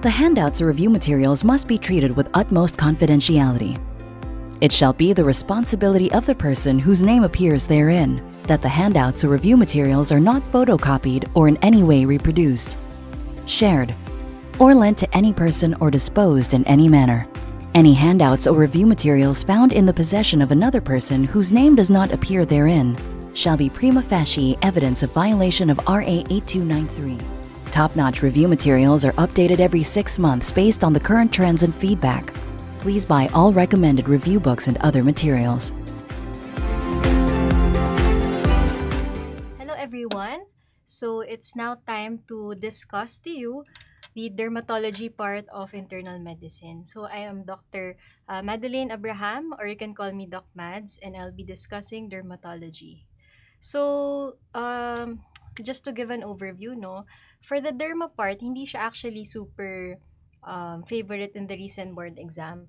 The handouts or review materials must be treated with utmost confidentiality. It shall be the responsibility of the person whose name appears therein that the handouts or review materials are not photocopied or in any way reproduced, shared, or lent to any person or disposed in any manner. Any handouts or review materials found in the possession of another person whose name does not appear therein shall be prima facie evidence of violation of RA 8293. Top-notch review materials are updated every 6 months based on the current trends and feedback. Please buy all recommended review books and other materials. Hello everyone! So it's now time to discuss to you the dermatology part of internal medicine. So I am Dr. Madeline Abraham, or you can call me Doc Mads, and I'll be discussing dermatology. So just to give an overview, no, for the derma part, hindi siya actually super favorite in the recent board exam.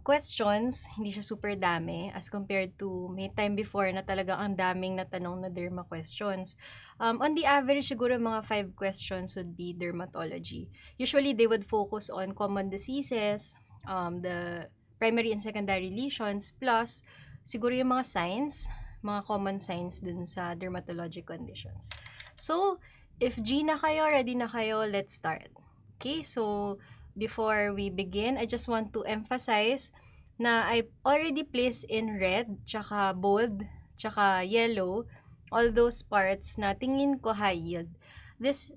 Questions, hindi siya super dami as compared to may time before na talagang ang daming natanong na derma questions. On the average, siguro mga 5 questions would be dermatology. Usually, they would focus on common diseases, the primary and secondary lesions, plus siguro yung mga signs, mga common signs dun sa dermatologic conditions. So, if G na kayo, ready na kayo, let's start. Okay, so before we begin, I just want to emphasize na I already placed in red, tsaka bold, tsaka yellow, all those parts na tingin ko high yield. This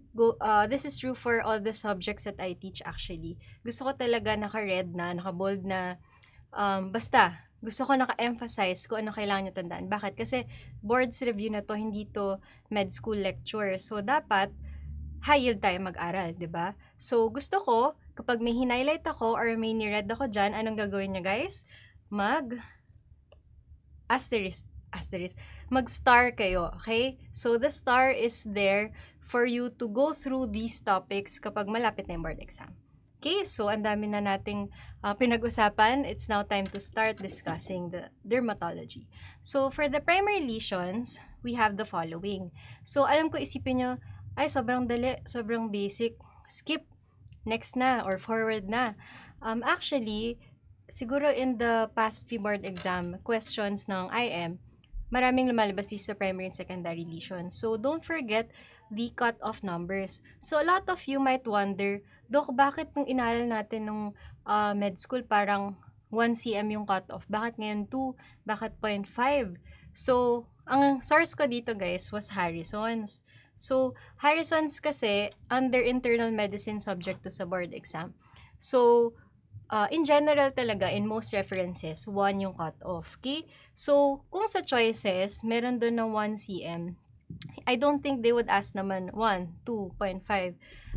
is true for all the subjects that I teach actually. Gusto ko talaga naka-red na, naka-bold na, basta, gusto ko naka-emphasize kung ano kailangan nyo tandaan. Bakit? Kasi boards review na to, hindi to med school lecture. So, dapat high yield tayo mag-aral, 'di ba? So, gusto ko, kapag may hinighlight ako or may ni-red ako dyan, anong gagawin niya, guys? Mag-star kayo, okay? So, the star is there for you to go through these topics kapag malapit na yung board exam. Okay, so ang dami na nating pinag-usapan. It's now time to start discussing the dermatology. So, for the primary lesions, we have the following. So, alam ko isipin nyo, ay, sobrang dali, sobrang basic, skip, next na, or forward na. Actually, siguro in the past few board exam questions ng IM, maraming lumalabas dito sa primary and secondary lesions. So, don't forget the cut-off numbers. So, a lot of you might wonder, Dok, bakit nung inaral natin nung med school parang 1 cm yung cut-off? Bakit ngayon 2? Bakit 0.5? So, ang source ko dito, guys, was Harrison's. So, Harrison's kasi under internal medicine subject to sa board exam. So, in general talaga, in most references, 1 yung cut-off. Okay? So, kung sa choices, meron doon na 1 cm, I don't think they would ask naman 1, 2.5.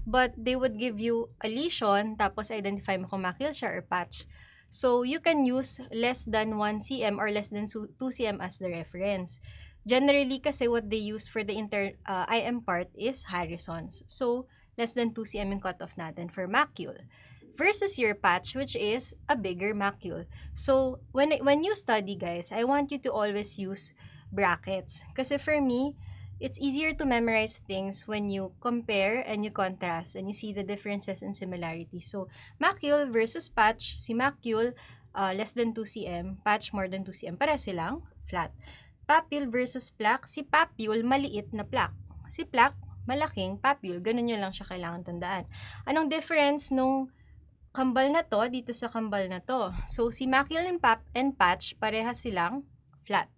But they would give you a lesion, tapos identify mo kung macule siya or patch. So, you can use less than 1 cm or less than 2 cm as the reference. Generally, kasi what they use for the IM part is Harrison's. So, less than 2 cm yung cutoff natin for macule. Versus your patch, which is a bigger macule. So, when you study, guys, I want you to always use brackets. Kasi for me, it's easier to memorize things when you compare and you contrast and you see the differences and similarities. So, macule versus patch, si macule, less than 2 cm, patch more than 2 cm, para silang flat. Papule versus plaque, si papule, maliit na plaque. Si plaque, malaking papule. Ganun nyo lang siya kailangan tandaan. Anong difference nung kambal na to dito sa kambal na to? So, si macule and patch, parehas silang flat.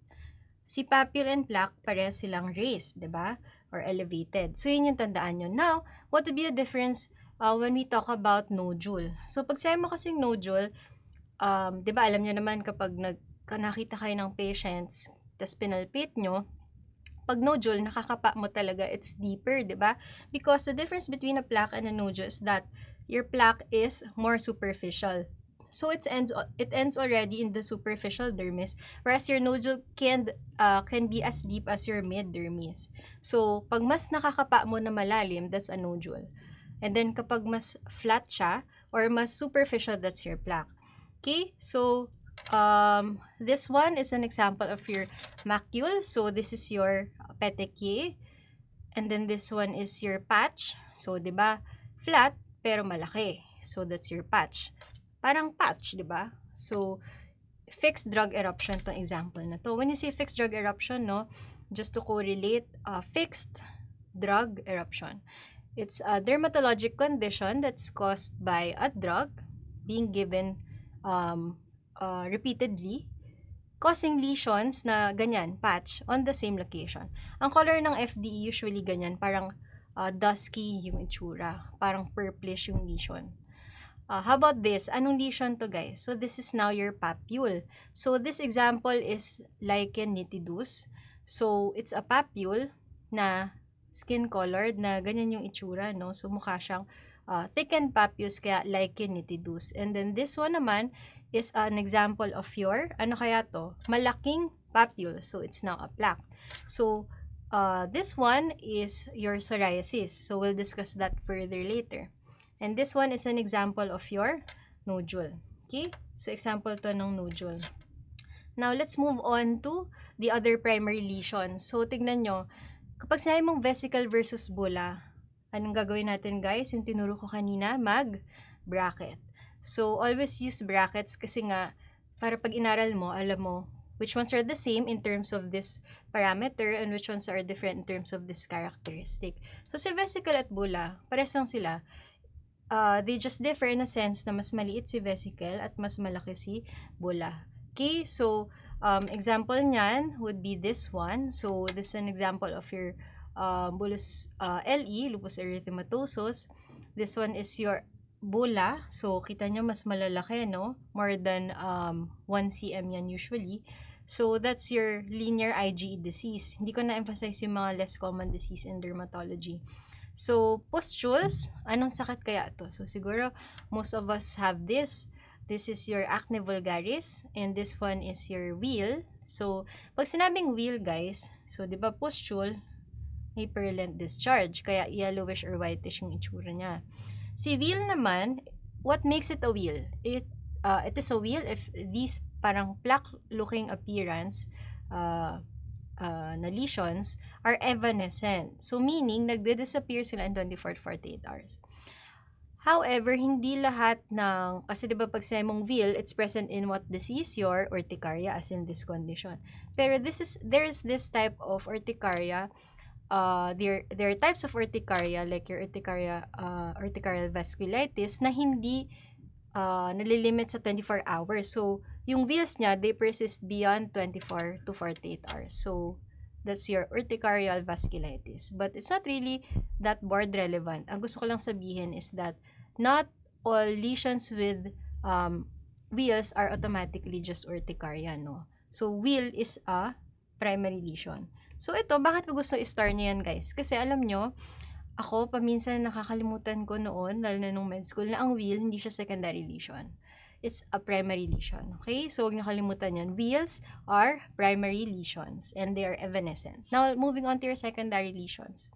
Si papule and plaque, parehas silang raised, diba? Or elevated. So, yun yung tandaan nyo. Now, what would be the difference when we talk about nodule? So, pag sabi mo kasing nodule, diba, alam nyo naman kapag nakita kayo ng patients, tas pinalpit nyo, pag nodule, nakakapa mo talaga, it's deeper, di ba? Because the difference between a plaque and a nodule is that your plaque is more superficial. So it ends already in the superficial dermis, whereas your nodule can be as deep as your mid-dermis. So, pag mas nakakapa mo na malalim, that's a nodule. And then, kapag mas flat siya, or mas superficial, that's your plaque. Okay? So, this one is an example of your macule. So, this is your petechiae. And then, this one is your patch. So, diba, flat. pero malaki. So, that's your patch. Parang patch, di ba? So, fixed drug eruption to example na to. When you say fixed drug eruption, no, just to correlate, fixed drug eruption. It's a dermatologic condition that's caused by a drug being given repeatedly, causing lesions na ganyan, patch, on the same location. Ang color ng FDE usually ganyan, parang dusky yung itsura, parang purplish yung lesion. How about this? Anong lesion to, guys? So, this is now your papule. So, this example is lichen nitidus. So, it's a papule na skin-colored na ganyan yung itsura, no? So, mukha siyang thickened papules, kaya lichen nitidus. And then, this one naman is an example of your, ano kaya to? Malaking papule. So, it's now a plaque. So, this one is your psoriasis. So, we'll discuss that further later. And this one is an example of your nodule. Okay? So, example to ng nodule. Now, let's move on to the other primary lesions. So, tignan nyo. Kapag sinabi mong vesicle versus bulla, anong gagawin natin, guys? Yung tinuro ko kanina, mag-bracket. So, always use brackets kasi nga, para pag inaral mo, alam mo, which ones are the same in terms of this parameter and which ones are different in terms of this characteristic. So, si vesicle at bulla, pares lang sila. They just differ in a sense na mas maliit si vesicle at mas malaki si bulla. Okay, so example niyan would be this one. So this is an example of your bullous LE, lupus erythematosus. This one is your bulla. So kita nyo mas malalaki, no? More than 1 cm yan usually. So that's your linear IgE disease. Hindi ko na-emphasize yung mga less common disease in dermatology. So, pustules, anong sakit kaya to? So, siguro, most of us have this. This is your acne vulgaris, and this one is your wheal. So, pag sinabing wheal, guys, so, di ba, pustule, may purulent discharge, kaya yellowish or whitish yung itsura niya. Si wheal naman, what makes it a wheal? It is a wheal if these parang plaque-looking appearance, na lesions are evanescent. So, meaning, nagde-disappear sila in 24 to 48 hours. However, hindi lahat ng, kasi diba pag sinabi mong wheal, it's present in what disease? Your urticaria, as in this condition. Pero there's this type of urticaria. There are types of urticaria, like your urticarial vasculitis, na hindi nalilimit sa 24 hours. So, yung wheals niya, they persist beyond 24 to 48 hours. So, that's your urticarial vasculitis. But it's not really that board relevant. Ang gusto ko lang sabihin is that not all lesions with wheals are automatically just urticaria, no? So, wheal is a primary lesion. So, ito, bakit ko gusto i-star niya yan, guys? Kasi alam nyo, ako, paminsan nakakalimutan ko noon, lalo na nung med school, na ang wheal, hindi siya secondary lesion. It's a primary lesion. Okay? So, huwag niyo kalimutan yan. Wheals are primary lesions and they are evanescent. Now, moving on to your secondary lesions.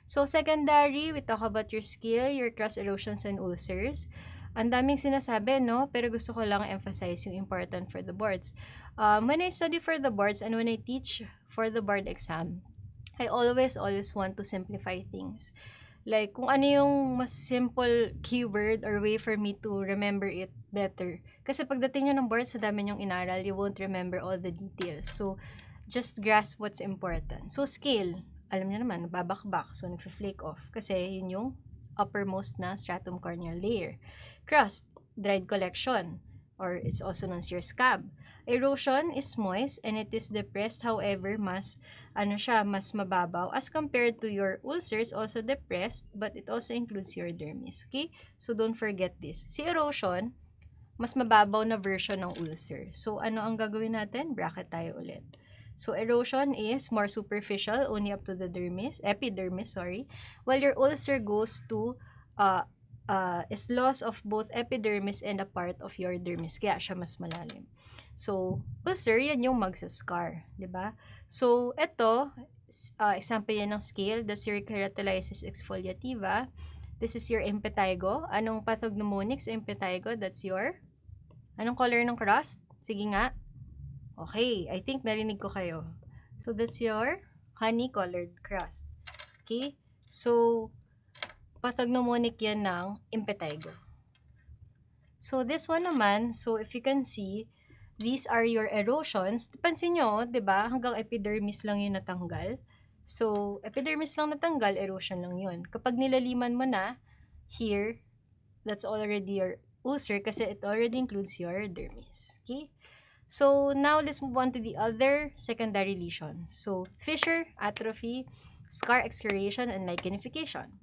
So, secondary, we talk about your scale, your crust erosions, and ulcers. Ang daming sinasabi, no? Pero gusto ko lang emphasize yung important for the boards. When I study for the boards and when I teach for the board exam, I always want to simplify things. Like, kung ano yung mas simple keyword or way for me to remember it better. Kasi pagdating nyo ng board, sa dami nyong inaral, you won't remember all the details. So, just grasp what's important. So, scale, alam nyo naman, babakbak. So, nag-flake off. Kasi yun yung uppermost na stratum corneal layer. Crust, dried collection. Or it's also known as your scab. Erosion is moist and it is depressed, however, mas mababaw as compared to your ulcers, also depressed, but it also includes your dermis. Okay? So, don't forget this. Si erosion, mas mababaw na version ng ulcer. So, ano ang gagawin natin? Bracket tayo ulit. So, erosion is more superficial, only up to the epidermis, while your ulcer goes to is loss of both epidermis and a part of your dermis. Kaya siya mas malalim. So, ulcer, yan yung magsascar. Diba? So, ito, example yan ng scale. That's your keratolysis exfoliativa. This is your impetigo. Anong pathognomonics impetigo? That's your, anong color ng crust? Sige nga. Okay, I think narinig ko kayo. So, that's your honey-colored crust. Okay? So, pathognomonic yan ng impetigo. So, this one naman, so if you can see, these are your erosions. Pansin nyo, di ba? Hanggang epidermis lang yung natanggal. So, epidermis lang natanggal, erosion lang yun. Kapag nilaliman mo na, here, that's already your ulcer kasi it already includes your dermis. Okay? So, now let's move on to the other secondary lesions. So, fissure, atrophy, scar excoriation, and lichenification.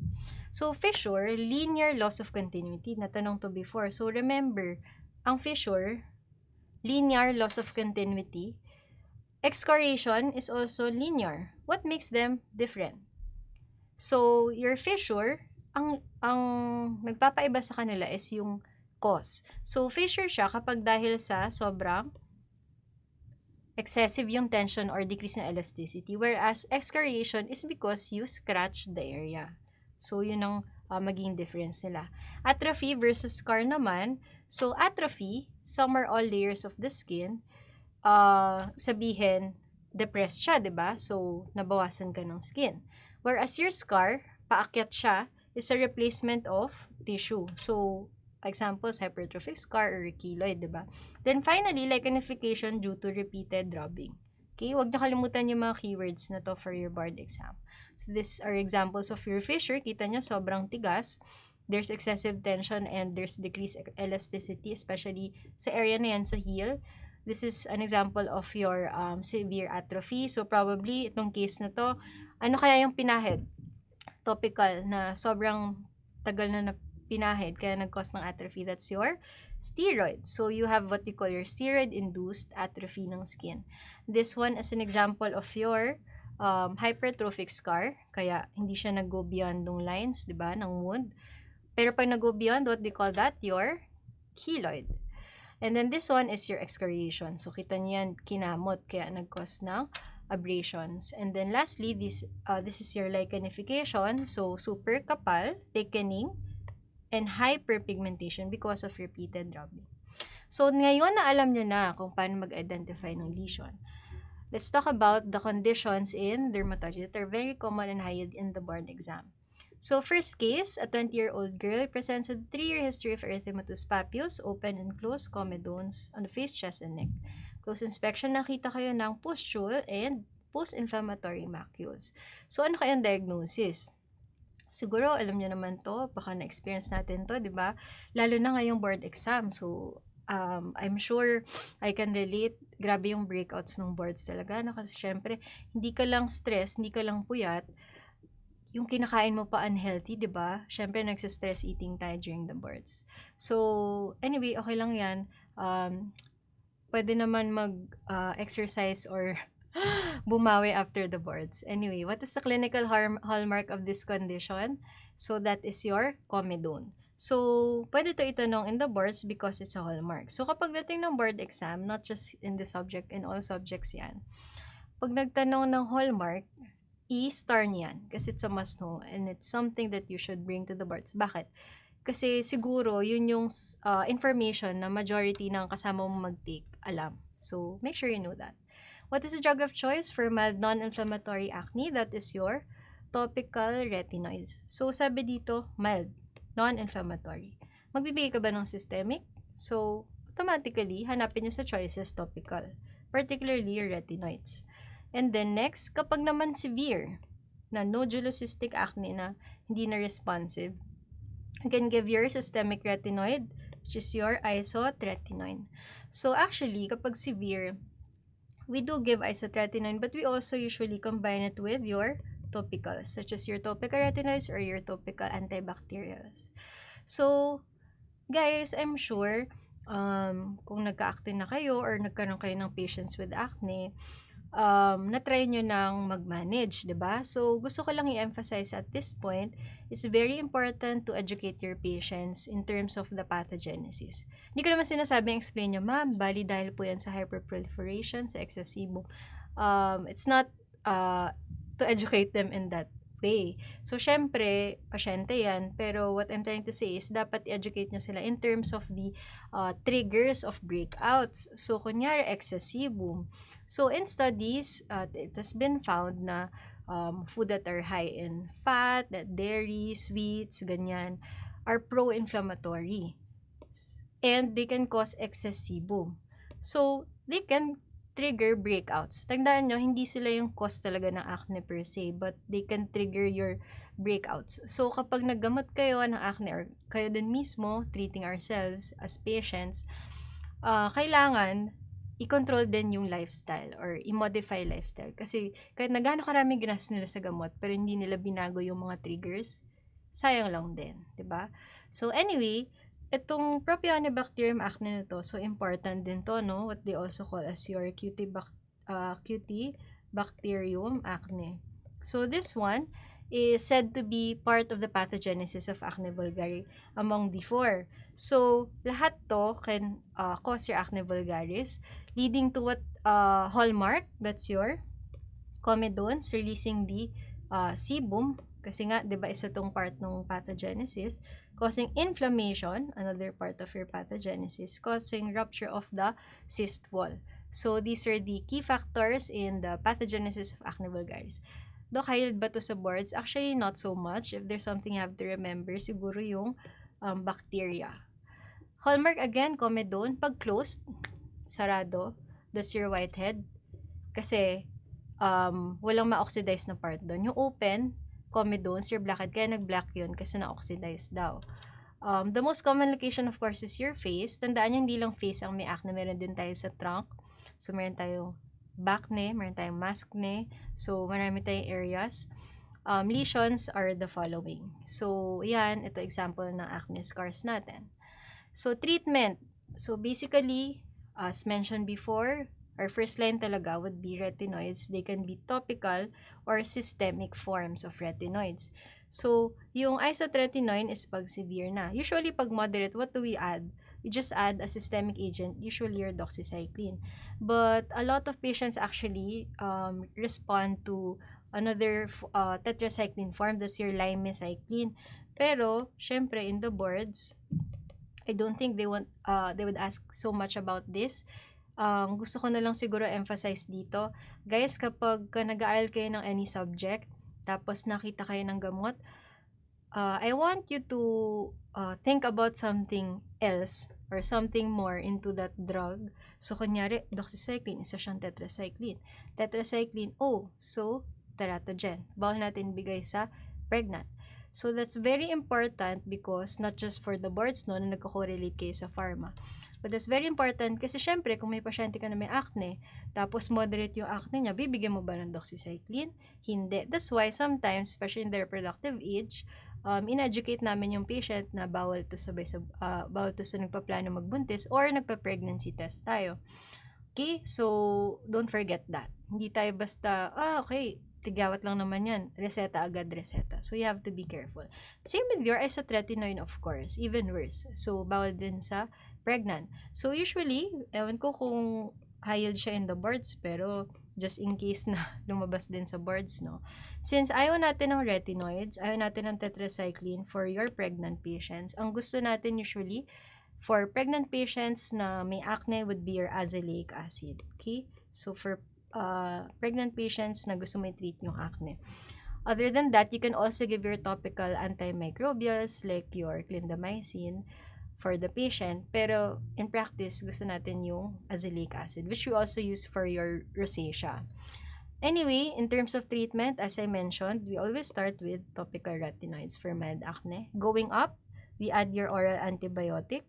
So, fissure, linear loss of continuity. Natanong to before. So, remember, ang fissure, linear loss of continuity. Excoriation is also linear. What makes them different? So, your fissure, ang nagpapaiba sa kanila is yung cause. So, fissure siya kapag dahil sa sobrang excessive yung tension or decrease ng elasticity. Whereas, excoriation is because you scratch the area. So, yun ang maging difference nila. Atrophy versus scar naman. So, atrophy, some or all layers of the skin, sabihin, depressed siya, diba? So, nabawasan ka ng skin. Whereas your scar, paakyat siya, is a replacement of tissue. So, examples, hypertrophic scar or keloid, diba? Then, finally, lichenification due to repeated rubbing. Okay, huwag niyo kalimutan yung mga keywords na to for your board exam. So, these are examples of your fissure. Kita nyo, sobrang tigas. There's excessive tension and there's decreased elasticity, especially sa area na yan, sa heel. This is an example of your severe atrophy. So, probably, itong case na to, ano kaya yung pinahid? Topical na sobrang tagal na pinahid, kaya nag-cause ng atrophy. That's your steroid. So, you have what you call your steroid-induced atrophy ng skin. This one is an example of your hypertrophic scar. Kaya, hindi siya nag-go beyond ng lines, di ba, ng wound. Pero pag nag-go beyond, what they call that? Your keloid. And then, this one is your excoriation. So, kita niyo yan, kinamot, kaya nag-cause ng abrasions. And then, lastly, this is your lichenification. So, super kapal, thickening, and hyperpigmentation because of repeated rubbing. So, ngayon na alam nyo na kung paano mag-identify ng lesion. Let's talk about the conditions in dermatology that are very common and high in the board exam. So, first case, a 20-year-old girl presents with a 3-year history of erythematous papules, open and closed comedones on the face, chest, and neck. Close inspection, nakita kayo ng pustule and post-inflammatory macules. So, ano kayang diagnosis? Siguro, alam nyo naman to, baka na-experience natin to, di ba? Lalo na ngayong board exam. So, I'm sure I can relate. Grabe yung breakouts ng boards talaga. No? Kasi syempre, hindi ka lang stress, hindi ka lang puyat. Yung kinakain mo pa unhealthy, di ba? Syempre, nagsa-stress eating tayo during the boards. So, anyway, okay lang yan. Pwede naman mag-exercise or bumawi after the boards. Anyway, what is the clinical hallmark of this condition? So, that is your comedone. So, pwede to itanong in the boards because it's a hallmark. So, kapag dating ng board exam, not just in the subject, in all subjects yan, pag nagtanong ng hallmark, i-star niyan kasi it's a must know and it's something that you should bring to the boards. Bakit? Kasi siguro, yun yung information na majority ng kasama mo mag-take alam. So, make sure you know that. What is the drug of choice for mild non-inflammatory acne? That is your topical retinoids. So, sabi dito, mild, non-inflammatory. Magbibigay ka ba ng systemic? So, automatically, hanapin nyo sa choices topical, particularly your retinoids. And then next, kapag naman severe na nodulocystic acne na hindi na responsive, you can give your systemic retinoid, which is your isotretinoin. So, actually, kapag severe, we do give isotretinoin, but we also usually combine it with your topicals, such as your topical retinoids or your topical antibacterials. So, guys, I'm sure kung nagka-acne na kayo or nagkaroon kayo ng patients with acne, na-try nyo nang mag-manage, diba? So, gusto ko lang i-emphasize at this point, it's very important to educate your patients in terms of the pathogenesis. Hindi ko naman sinasabing explain nyo, ma'am, bali dahil po yan sa hyperproliferation, sa excessive. It's not to educate them in that way. So, syempre, pasyente yan, pero what I'm trying to say is, dapat i-educate nyo sila in terms of the triggers of breakouts. So, kunyari, excessivum. So, in studies, it has been found na food that are high in fat, that dairy, sweets, ganyan, are pro-inflammatory. And they can cause excess sebum. So, they can trigger breakouts. Tandaan nyo, hindi sila yung cause talaga ng acne per se, but they can trigger your breakouts. So, kapag naggamot kayo ng acne or kayo din mismo, treating ourselves as patients, kailangan i-control din yung lifestyle or i-modify lifestyle. Kasi kahit na gaano karaming ginastos nila sa gamot, pero hindi nila binago yung mga triggers, sayang lang din, 'di ba? So anyway, itong Propionibacterium acne na to, so important din to, no? What they also call as your Cutibacterium acne. So this one is said to be part of the pathogenesis of acne vulgare among the four. So, lahat to can cause your acne vulgaris, leading to what hallmark, that's your comedones, releasing the sebum, kasi nga, di ba, isa tong part ng pathogenesis, causing inflammation, another part of your pathogenesis, causing rupture of the cyst wall. So, these are the key factors in the pathogenesis of acne vulgaris. Dok, highlight ba to sa boards? Actually, not so much. If there's something you have to remember, siguro yung bacteria. Hallmark again, comedone. Pag closed, sarado, that's your whitehead. Kasi, walang ma-oxidize na part doon. Yung open, comedones, your blackhead. Kaya nag-black yun kasi na-oxidize daw. The most common location, of course, is your face. Tandaan nyo, hindi lang face ang may acne. Meron din tayo sa trunk. So, meron tayong backne, meron tayong maskne. So, marami tayong areas. Lesions are the following. So, yan, ito example ng acne scars natin. So, treatment. So, basically, as mentioned before, our first line talaga would be retinoids. They can be topical or systemic forms of retinoids. So, yung isotretinoin is pag severe na. Usually, pag moderate, what do we add? We just add a systemic agent, usually your doxycycline. But a lot of patients actually respond to another tetracycline form, that's your limecycline. Pero, syempre, in the boards, I don't think they would ask so much about this. Gusto ko na lang siguro emphasize dito. Guys, kapag nag-aaral kayo ng any subject, tapos nakita kayo ng gamot, I want you to think about something else or something more into that drug. So, kunyari, doxycycline, isa siyang tetracycline. Tetracycline, so, teratogen. Bawal natin bigay sa pregnant. So, that's very important because not just for the boards, no, na nagko-correlate kayo sa pharma. But that's very important kasi syempre, kung may pasyente ka na may acne, tapos moderate yung acne niya, bibigyan mo ba ng doxycycline? Hindi. That's why sometimes, especially in the reproductive age, in-educate namin yung patient na bawal to sa nagpaplano magbuntis or nagpa-pregnancy test tayo. Okay? So, don't forget that. Hindi tayo basta, okay, tigawat lang naman yan. Reseta agad, reseta. So, you have to be careful. Same with your isotretinoin, of course. Even worse. So, bawal din sa pregnant. So, usually, ewan ko kung high-yield siya in the boards, pero just in case na lumabas din sa boards, no? Since ayaw natin ng retinoids, ayaw natin ng tetracycline for your pregnant patients, ang gusto natin usually for pregnant patients na may acne would be your azelaic acid. Okay? So, for pregnant patients na gusto mo i-treat yung acne. Other than that, you can also give your topical antimicrobials like your clindamycin for the patient. Pero in practice, gusto natin yung azelaic acid, which we also use for your rosacea. Anyway, in terms of treatment, as I mentioned, we always start with topical retinoids for mild acne. Going up, we add your oral antibiotic.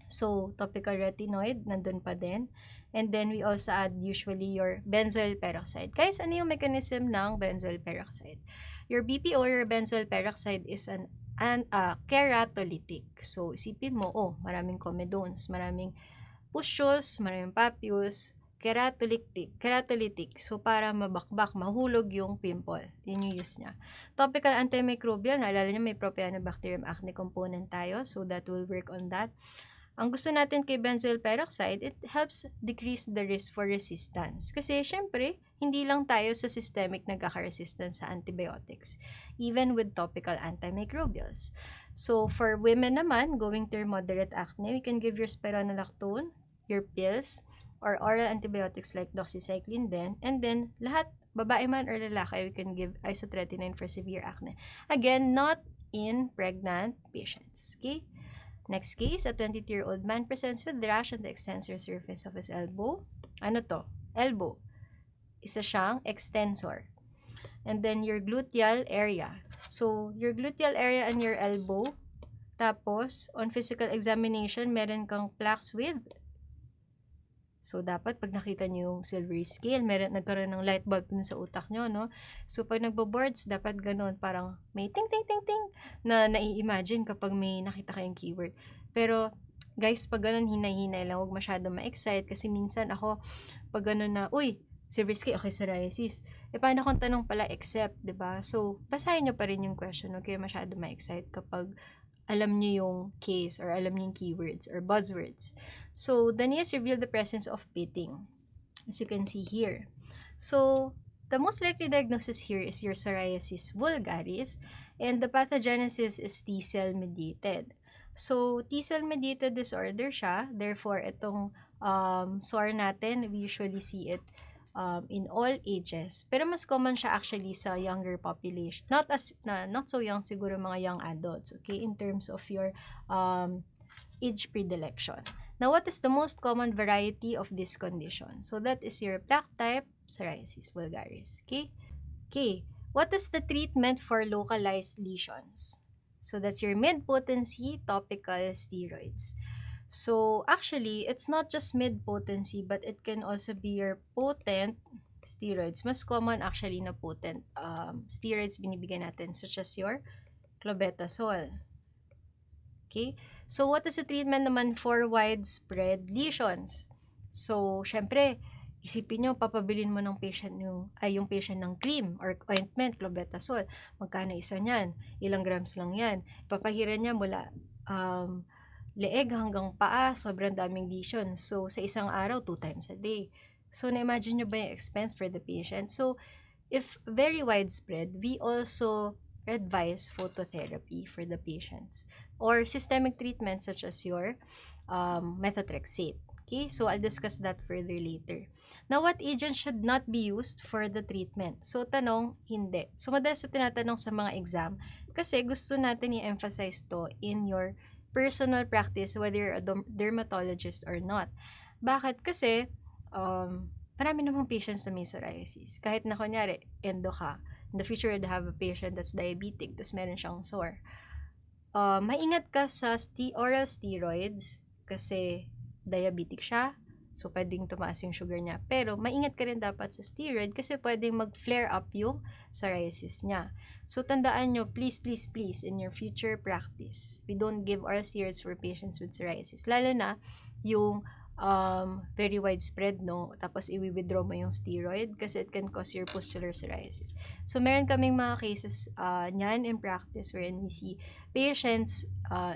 So, topical retinoid, nandun pa din. And then, we also add usually your benzoyl peroxide. Guys, ano yung mechanism ng benzoyl peroxide? Your BPO or your benzoyl peroxide is an keratolytic. So, isipin mo, maraming comedones, maraming pustules, maraming papules, keratolytic. So, para mabakbak, mahulog yung pimple. Yun yung use niya. Topical antimicrobial, naalala niyo may Propionibacterium acne component tayo. So, that will work on that. Ang gusto natin kay benzoyl peroxide, it helps decrease the risk for resistance. Kasi, syempre, hindi lang tayo sa systemic nagkaka-resistance sa antibiotics, even with topical antimicrobials. So, for women naman, going through moderate acne, we can give your spironolactone, your pills, or oral antibiotics like doxycycline din, and then, lahat babae man or lalaki, we can give isotretinoin for severe acne. Again, not in pregnant patients. Okay? Next case, a 22-year-old man presents with rash on the extensor surface of his elbow. Ano to? Elbow. Isa siyang extensor. And then your gluteal area. So, your gluteal area and your elbow. Tapos, on physical examination, meron kang plaques with. So, dapat pag nakita nyo yung silvery scale, nagkaroon ng light bulb dun sa utak nyo, no? So, pag nagbo-boards, dapat ganun, parang may ting-ting-ting-ting na nai-imagine kapag may nakita kayong keyword. Pero, guys, pag ganun, hinay-hinay lang, huwag masyado ma-excite kasi minsan ako, pag ganun na, uy, silvery scale, okay, psoriasis. Paano kung tanong pala, except, diba? So, basahin nyo pa rin yung question, okay? Masyado ma-excite kapag alam niyo yung case or alam niyo yung keywords or buzzwords. So, the NIAS revealed the presence of pitting, as you can see here. So, the most likely diagnosis here is your psoriasis vulgaris, and the pathogenesis is T-cell mediated. So, T-cell mediated disorder siya, therefore, itong sore natin, we usually see it in all ages. Pero mas common siya actually sa younger population. Not so young, siguro mga young adults, okay, in terms of your age predilection. Now, what is the most common variety of this condition? So, that is your plaque type psoriasis vulgaris, okay? Okay, what is the treatment for localized lesions? So, that's your mid-potency topical steroids. So, actually, it's not just mid-potency, but it can also be your potent steroids. Mas common actually na potent steroids binibigyan natin, such as your clobetasol. Okay? So, what is the treatment naman for widespread lesions? So, syempre, isipin nyo, papabilin mo ng patient yung patient ng cream or ointment, clobetasol. Magkano isa niyan? Ilang grams lang yan? Papahiran niya mula leeg hanggang paa, sobrang daming lesions. So, sa isang araw, 2 times a day. So, na-imagine nyo ba yung expense for the patient? So, if very widespread, we also advise phototherapy for the patients or systemic treatments such as your methotrexate. Okay, so I'll discuss that further later. Now, what agent should not be used for the treatment? So, tanong, hindi. So, madalas ito tinatanong sa mga exam kasi gusto natin i-emphasize to in your personal practice, whether you're a dermatologist or not. Bakit? Kasi, marami namang patients na may psoriasis. Kahit na kunyari, endo ka, in the future, you'd have a patient that's diabetic, tapos meron siyang sore. Maingat ka sa oral steroids kasi diabetic siya, so pwedeng tumaas yung sugar niya. Pero maingat ka rin dapat sa steroid kasi pwedeng mag-flare up yung psoriasis niya. So tandaan nyo, please, in your future practice, we don't give oral steroids for patients with psoriasis. Lalo na yung very widespread, no? Tapos i-withdraw mo yung steroid kasi it can cause your pustular psoriasis. So meron kaming mga cases niyan in practice wherein we see patients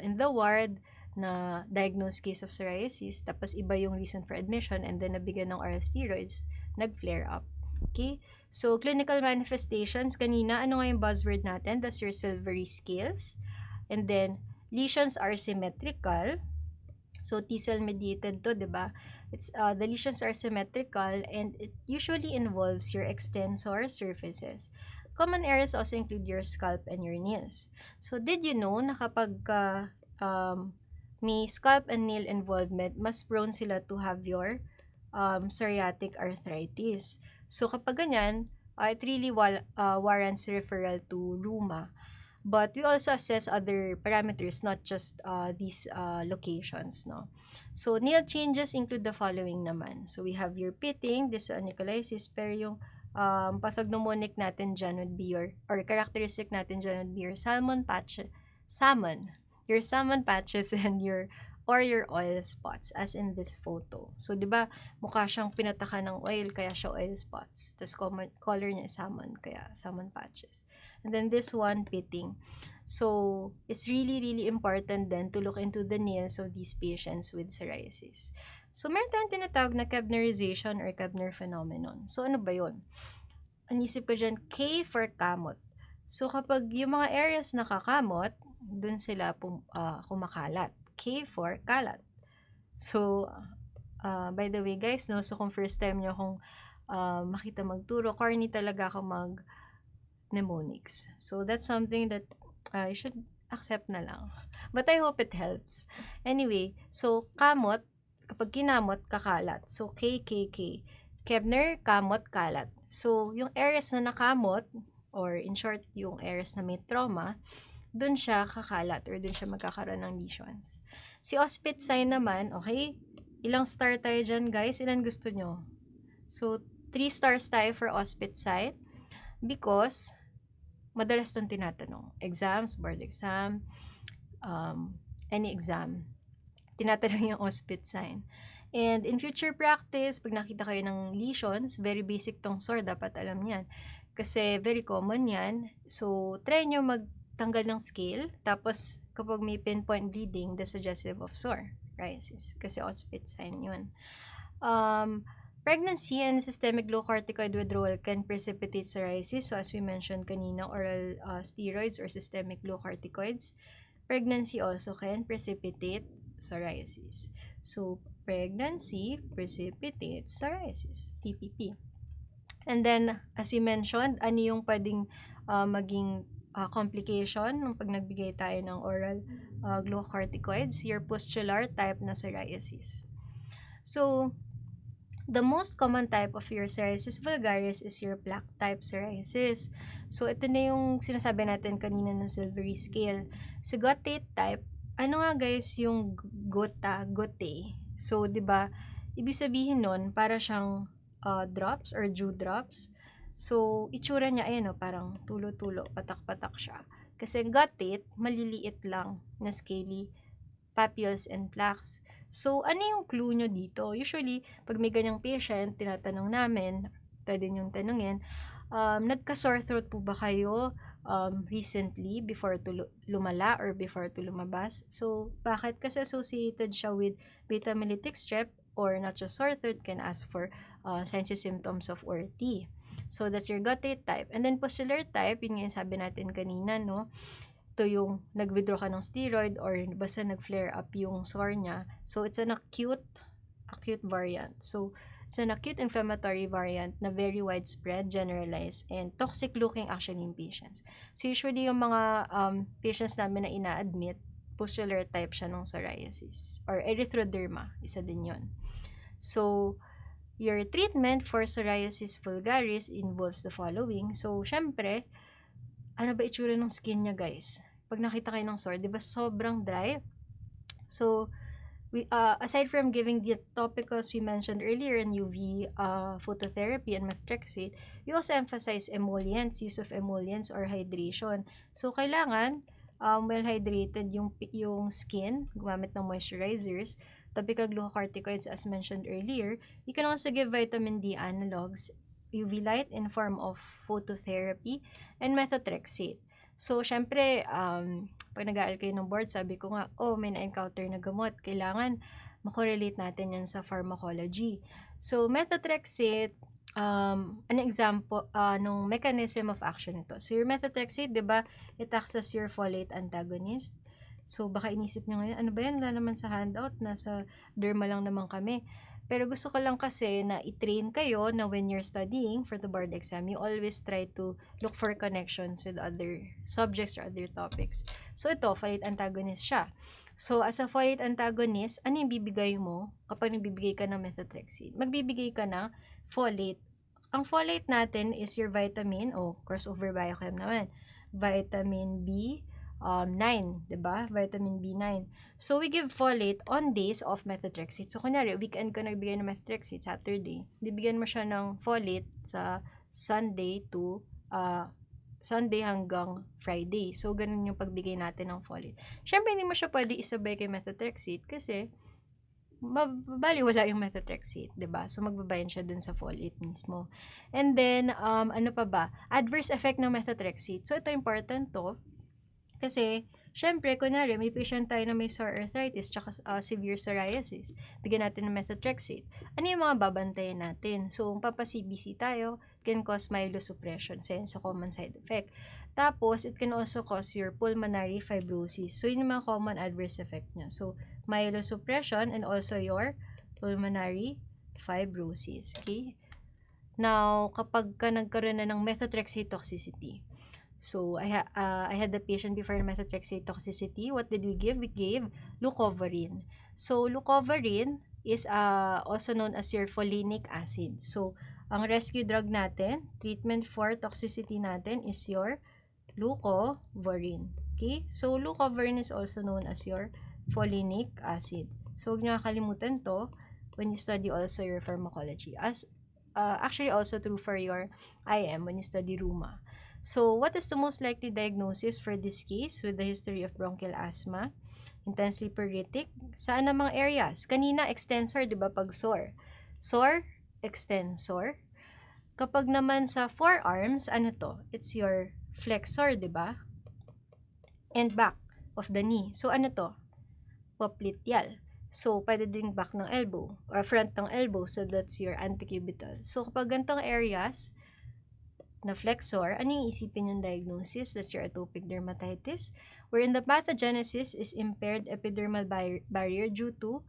in the ward na diagnosed case of psoriasis, tapos iba yung reason for admission, and then nabigyan ng oral steroids, nag-flare up. Okay? So, clinical manifestations, kanina, ano nga yung buzzword natin? That's your silvery scales. And then, lesions are symmetrical. So, T-cell mediated to, diba? The lesions are symmetrical, and it usually involves your extensor surfaces. Common areas also include your scalp and your nails. So, did you know na kapag may scalp and nail involvement, mas prone sila to have your psoriatic arthritis. So, kapag ganyan, it really warrants referral to rheuma. But we also assess other parameters, not just these locations, no? So, nail changes include the following naman. So, we have your pitting, dysonycholysis, pero yung pathognomonic natin dyan would be or characteristic natin dyan would be your salmon patches and your oil spots, as in this photo. So, di ba, mukha siyang pinataka ng oil, kaya siya oil spots. Tapos, color niya is salmon, kaya salmon patches. And then, this one, pitting. So, it's really, really important then to look into the nails of these patients with psoriasis. So, meron tayong tinatawag na Kebnerization or Kebner phenomenon. So, ano ba yun? Anisip ko dyan, K for kamot. So, kapag yung mga areas na kakamot, dun sila kumakalat. K for kalat. So, by the way guys, no, so kung first time nyo akong makita magturo. Corny talaga ako mag-mnemonics. So, that's something that I should accept na lang. But I hope it helps. Anyway, so, kamot, kapag kinamot, kakalat. So, KKK. Kebner, kamot, kalat. So, yung areas na nakamot, or in short, yung areas na may trauma, dun siya kakalat or dun siya magkakaroon ng lesions. Si Auspitz-Sign naman, okay? Ilang star tayo dyan, guys? Ilan gusto nyo? So, 3 stars tayo for Auspitz-Sign because madalas itong tinatanong. Exams, board exam, any exam. Tinatanong yung Auspitz-Sign. And in future practice, pag nakita kayo ng lesions, very basic tong SOR, dapat alam yan. Kasi very common yan. So, try nyo magtanggal ng scale. Tapos, kapag may pinpoint bleeding, the suggestive of psoriasis. Kasi Auspitz-Sign yun. Pregnancy and systemic low corticoid withdrawal can precipitate psoriasis. So, as we mentioned kanina, oral steroids or systemic low corticoids. Pregnancy also can precipitate psoriasis. So, pregnancy precipitates psoriasis, PPP. And then, as we mentioned, ano yung pwedeng maging complication nung pag nagbigay tayo ng oral glucocorticoids? Your pustular type na psoriasis. So, the most common type of your psoriasis vulgaris is your plaque type psoriasis. So, ito na yung sinasabi natin kanina ng silvery scale. Sa gottate type, ano nga guys yung gote? So, di ba, ibig sabihin nun, para siyang drops or dew drops. So, itsura niya, ayan o, parang tulo-tulo, patak-patak siya. Kasi gottate, maliliit lang na scaly papules and plaques. So, ano yung clue nyo dito? Usually, pag may ganyang patient, tinatanong namin, pwede nyong tanungin, nagka-sore throat po ba kayo recently before to lumala or before to lumabas? So, bakit? Kasi associated siya with beta-hemolytic strep or not just sore throat, can ask for signs and symptoms of ORT. So, that's your gottate type. And then, pustular type, yun nga yung sabi natin kanina, no? Ito yung nag-withdraw ka ng steroid or basta nag-flare up yung sore niya. So, it's an acute variant. So, it's an acute inflammatory variant na very widespread, generalized, and toxic-looking actually in patients. So, usually yung mga patients namin na ina-admit, pustular type siya ng psoriasis. Or erythroderma, isa din yun. So, your treatment for psoriasis vulgaris involves the following. So, syempre, ano ba itsura ng skin niya, guys? Pag nakita kayo ng sore, di ba sobrang dry? So, we aside from giving the topicals we mentioned earlier in UV phototherapy and methotrexate, we also emphasize emollients, use of emollients or hydration. So, kailangan well hydrated yung skin, gumamit ng moisturizers, topical glucocorticoids as mentioned earlier. You can also give vitamin D analogs, UV light in form of phototherapy, and methotrexate. So, syempre, pag nag-aaral kayo ng board, sabi ko nga, may na-encounter na gamot. Kailangan makorelate natin yan sa pharmacology. So, methotrexate, an example nung mechanism of action ito. So, your methotrexate, di ba, it acts as your folate antagonist. So, baka inisip nyo ngayon, ano ba yan? Wala naman sa handout, nasa derma lang naman kami. Pero gusto ko lang kasi na i-train kayo na when you're studying for the board exam, you always try to look for connections with other subjects or other topics. So, ito, folate antagonist siya. So, as a folate antagonist, ano yung bibigay mo kapag nagbibigay ka ng methotrexate? Magbibigay ka ng folate. Ang folate natin is your vitamin, crossover biochem naman, vitamin B9, diba? Vitamin B9. So, we give folate on days of methotrexate. So, kunyari, weekend ka nagbigay ng methotrexate, Saturday. Bibigyan mo siya ng folate sa Sunday to Sunday hanggang Friday. So, ganun yung pagbigay natin ng folate. Siyempre, hindi mo siya pwede isabay kay methotrexate kasi mabaliwala yung methotrexate, diba? So, magbabayan siya dun sa folate mismo. And then, ano pa ba? Adverse effect ng methotrexate. So, ito important to. Kasi, syempre, kunwari, may patient tayo na may sore arthritis tsaka severe psoriasis. Bigyan natin ng methotrexate. Ano yung mga babantayan natin? So, kung papa-CBC tayo, can cause myelosuppression. So, common side effect. Tapos, it can also cause your pulmonary fibrosis. So, yun yung mga common adverse effect niya. So, myelosuppression and also your pulmonary fibrosis. Okay? Now, kapag ka nagkaroon na ng methotrexate toxicity, so I had the patient before methotrexate toxicity. What did we give? We gave leucovorin. So, leucovorin is also known as your folinic acid. So, ang rescue drug natin, treatment for toxicity natin is your leucovorin. Okay? So, leucovorin is also known as your folinic acid. So, huwag nyo kakalimutan to when you study also your pharmacology. Actually, also true for your IM when you study rheuma. So, what is the most likely diagnosis for this case with the history of bronchial asthma? Intensely pruritic. Saan ang mga areas? Kanina, extensor, di ba, pag sore? Sore, extensor. Kapag naman sa forearms, ano to? It's your flexor, di ba? And back of the knee. So, ano to? Popliteal. So, pwede din back ng elbow or front ng elbow. So, that's your antecubital. So, kapag gantong areas na flexor, ano yung isipin yung diagnosis? That's your atopic dermatitis, wherein the pathogenesis is impaired epidermal barrier due to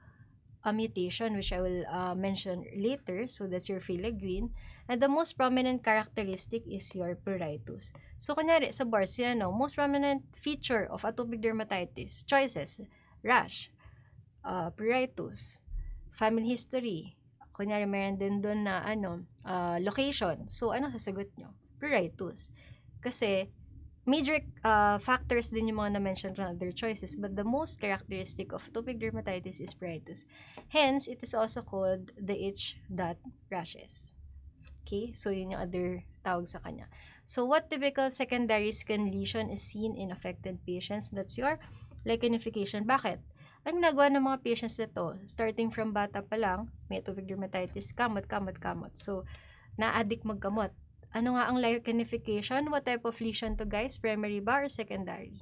a mutation, which I will mention later. So, that's your filagreen. And the most prominent characteristic is your pruritus. So, kunyari, sa bars, yan, no? Most prominent feature of atopic dermatitis, choices, rash, pruritus, family history, kunyari, meron din doon na, location. So, ano sasagot nyo? Pruritus. Kasi, major factors din yung mga na-mention from other choices, but the most characteristic of atopic dermatitis is pruritus. Hence, it is also called the itch that rashes. Okay? So, yun yung other tawag sa kanya. So, what typical secondary skin lesion is seen in affected patients? That's your lichenification. Bakit? Ang nagawa ng mga patients nito, starting from bata pa lang, may atopic dermatitis, kamot. So, na-addict magkamot. Ano nga ang lichenification? What type of lesion to, guys? Primary ba or secondary?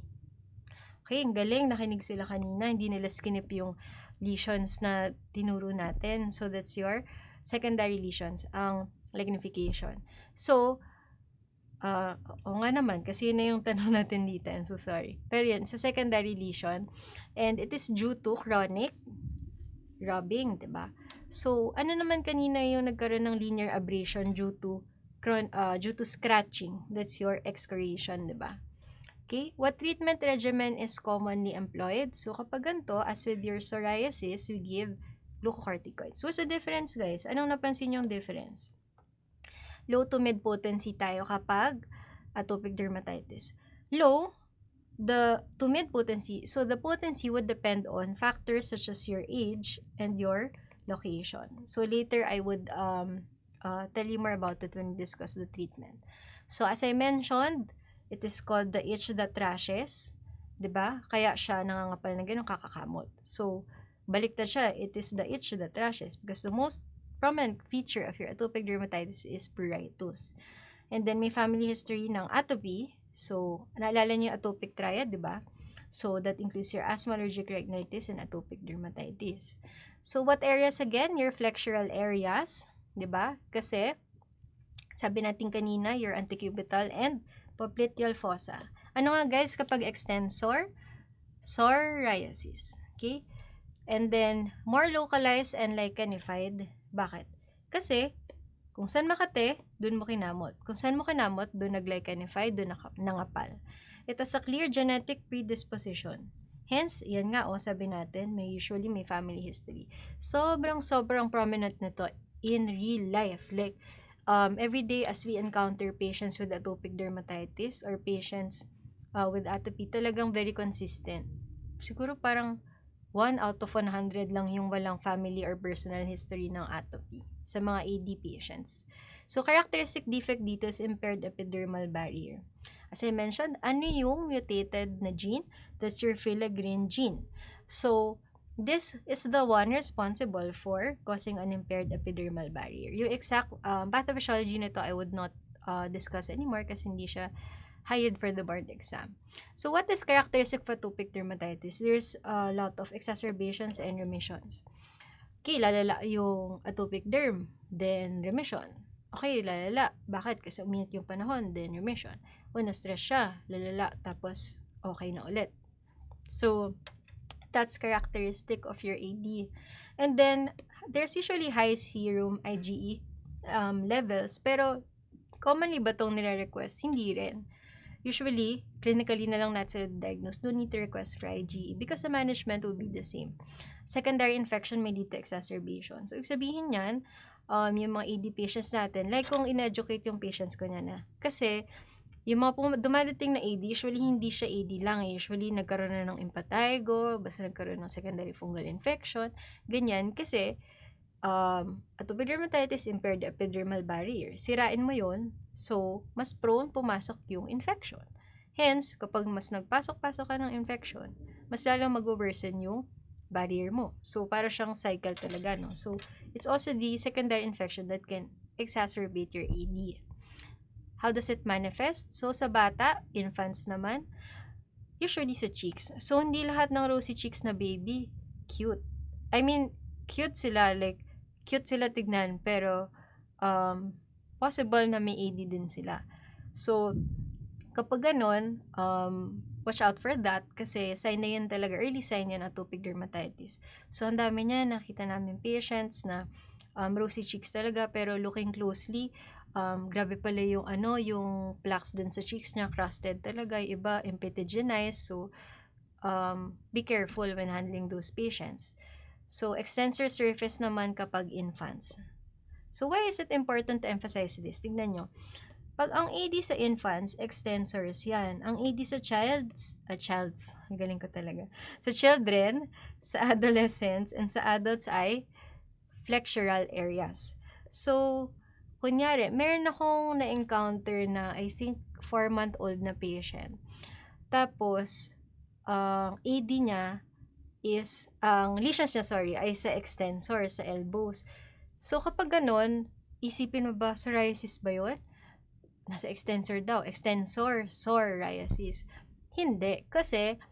Okay, ang galing. Nakinig sila kanina. Hindi nila skinip yung lesions na tinuro natin. So, that's your secondary lesions, ang lichenification. So, o nga naman, kasi yun na yung tanong natin dito. I'm so sorry. Pero yan, sa secondary lesion, and it is due to chronic rubbing, diba? So, ano naman kanina yung nagkaroon ng linear abrasion due to scratching? That's your excoriation, diba? Okay, what treatment regimen is commonly employed? So, kapag ganito, as with your psoriasis, we give glucocorticoids. What's the difference, guys? Anong napansin yung difference? Low to mid potency tayo kapag atopic dermatitis. Low, to mid potency. So, the potency would depend on factors such as your age and your location. So, later I would tell you more about it when we discuss the treatment. So, as I mentioned, it is called the itch that rashes. Diba? Kaya siya nangangapal na ganun, kakakamot. So, baliktad siya. It is the itch that rashes because the most prominent feature of your atopic dermatitis is pruritus. And then, may family history ng atopy. So, naalala niyo yung atopic triad, diba? So, that includes your asthma, allergic rhinitis, and atopic dermatitis. So, what areas again? Your flexural areas. Diba? Kasi, sabi natin kanina, your antecubital and popliteal fossa. Ano nga guys, kapag extensor? Psoriasis. Okay? And then, more localized and lichenified. Bakit? Kasi, kung saan makate, dun mo kinamot. Kung saan mo kinamot, dun nag-lichenify, dun nangapal. It has a clear genetic predisposition. Hence, yan nga, sabi natin, usually may family history. Sobrang prominent nito in real life. Like, every day as we encounter patients with atopic dermatitis or patients with atopy, talagang very consistent. Siguro parang 1 out of 100 lang yung walang family or personal history ng atopy sa mga AD patients. So, characteristic defect dito is impaired epidermal barrier. As I mentioned, ano yung mutated na gene? That's your filagreen gene. So, this is the one responsible for causing an impaired epidermal barrier. Yung exact pathophysiology nito, I would not discuss anymore kasi hindi siya high for the board exam. So, what is characteristic for atopic dermatitis? There's a lot of exacerbations and remissions. Okay, lalala yung atopic derm, then remission. Okay, lalala. Bakit? Kasi uminit yung panahon, then remission. O, na-stress siya, lalala, tapos okay na ulit. So, that's characteristic of your AD. And then, there's usually high serum IgE levels. Pero, commonly ba itong nire-request? Hindi rin. Usually, clinically na lang natin diagnose. No need to request for IgE because the management will be the same. Secondary infection may lead to exacerbation. So, ibig sabihin yan, yung mga AD patients natin, like kung in-educate yung patients ko na. Kasi, yung mga dumadating na AD, usually hindi siya AD lang. Usually, nagkaroon na ng impetigo, basta nagkaroon ng secondary fungal infection, ganyan. Kasi, atopic dermatitis impaired the epidermal barrier. Sirain mo yon, so mas prone pumasok yung infection. Hence, kapag mas nagpasok-pasok ka ng infection, mas lalong mag-worsen yung barrier mo. So, para siyang cycle talaga, no? So, it's also the secondary infection that can exacerbate your AD. How does it manifest? So, sa bata, infants naman, usually sa cheeks. So, hindi lahat ng rosy cheeks na baby, cute. I mean, cute sila, like, cute sila tignan, pero possible na may AD din sila. So, kapag ganon, watch out for that kasi sign na yan talaga, early sign yan atopic dermatitis. So, ang dami niya, nakita namin patients na rosy cheeks talaga, pero looking closely, grabe pala yung yung plaques din sa cheeks niya, crusted talaga, yung iba impetiginized. So, be careful when handling those patients. So, extensor surface naman kapag infants. So, why is it important to emphasize this? Tignan nyo. Pag ang AD sa infants, extensors yan. Ang AD sa childs, galing ko talaga. Sa children, sa adolescents, and sa adults ay flexural areas. So, kunyari, meron akong na-encounter na, I think, 4-month-old na patient. Tapos, AD niya is, ang lesions niya, ay sa extensor, sa elbows. So, kapag ganon, isipin mo ba, psoriasis ba yun? Nasa extensor daw. Extensor, psoriasis. Hindi. Kasi,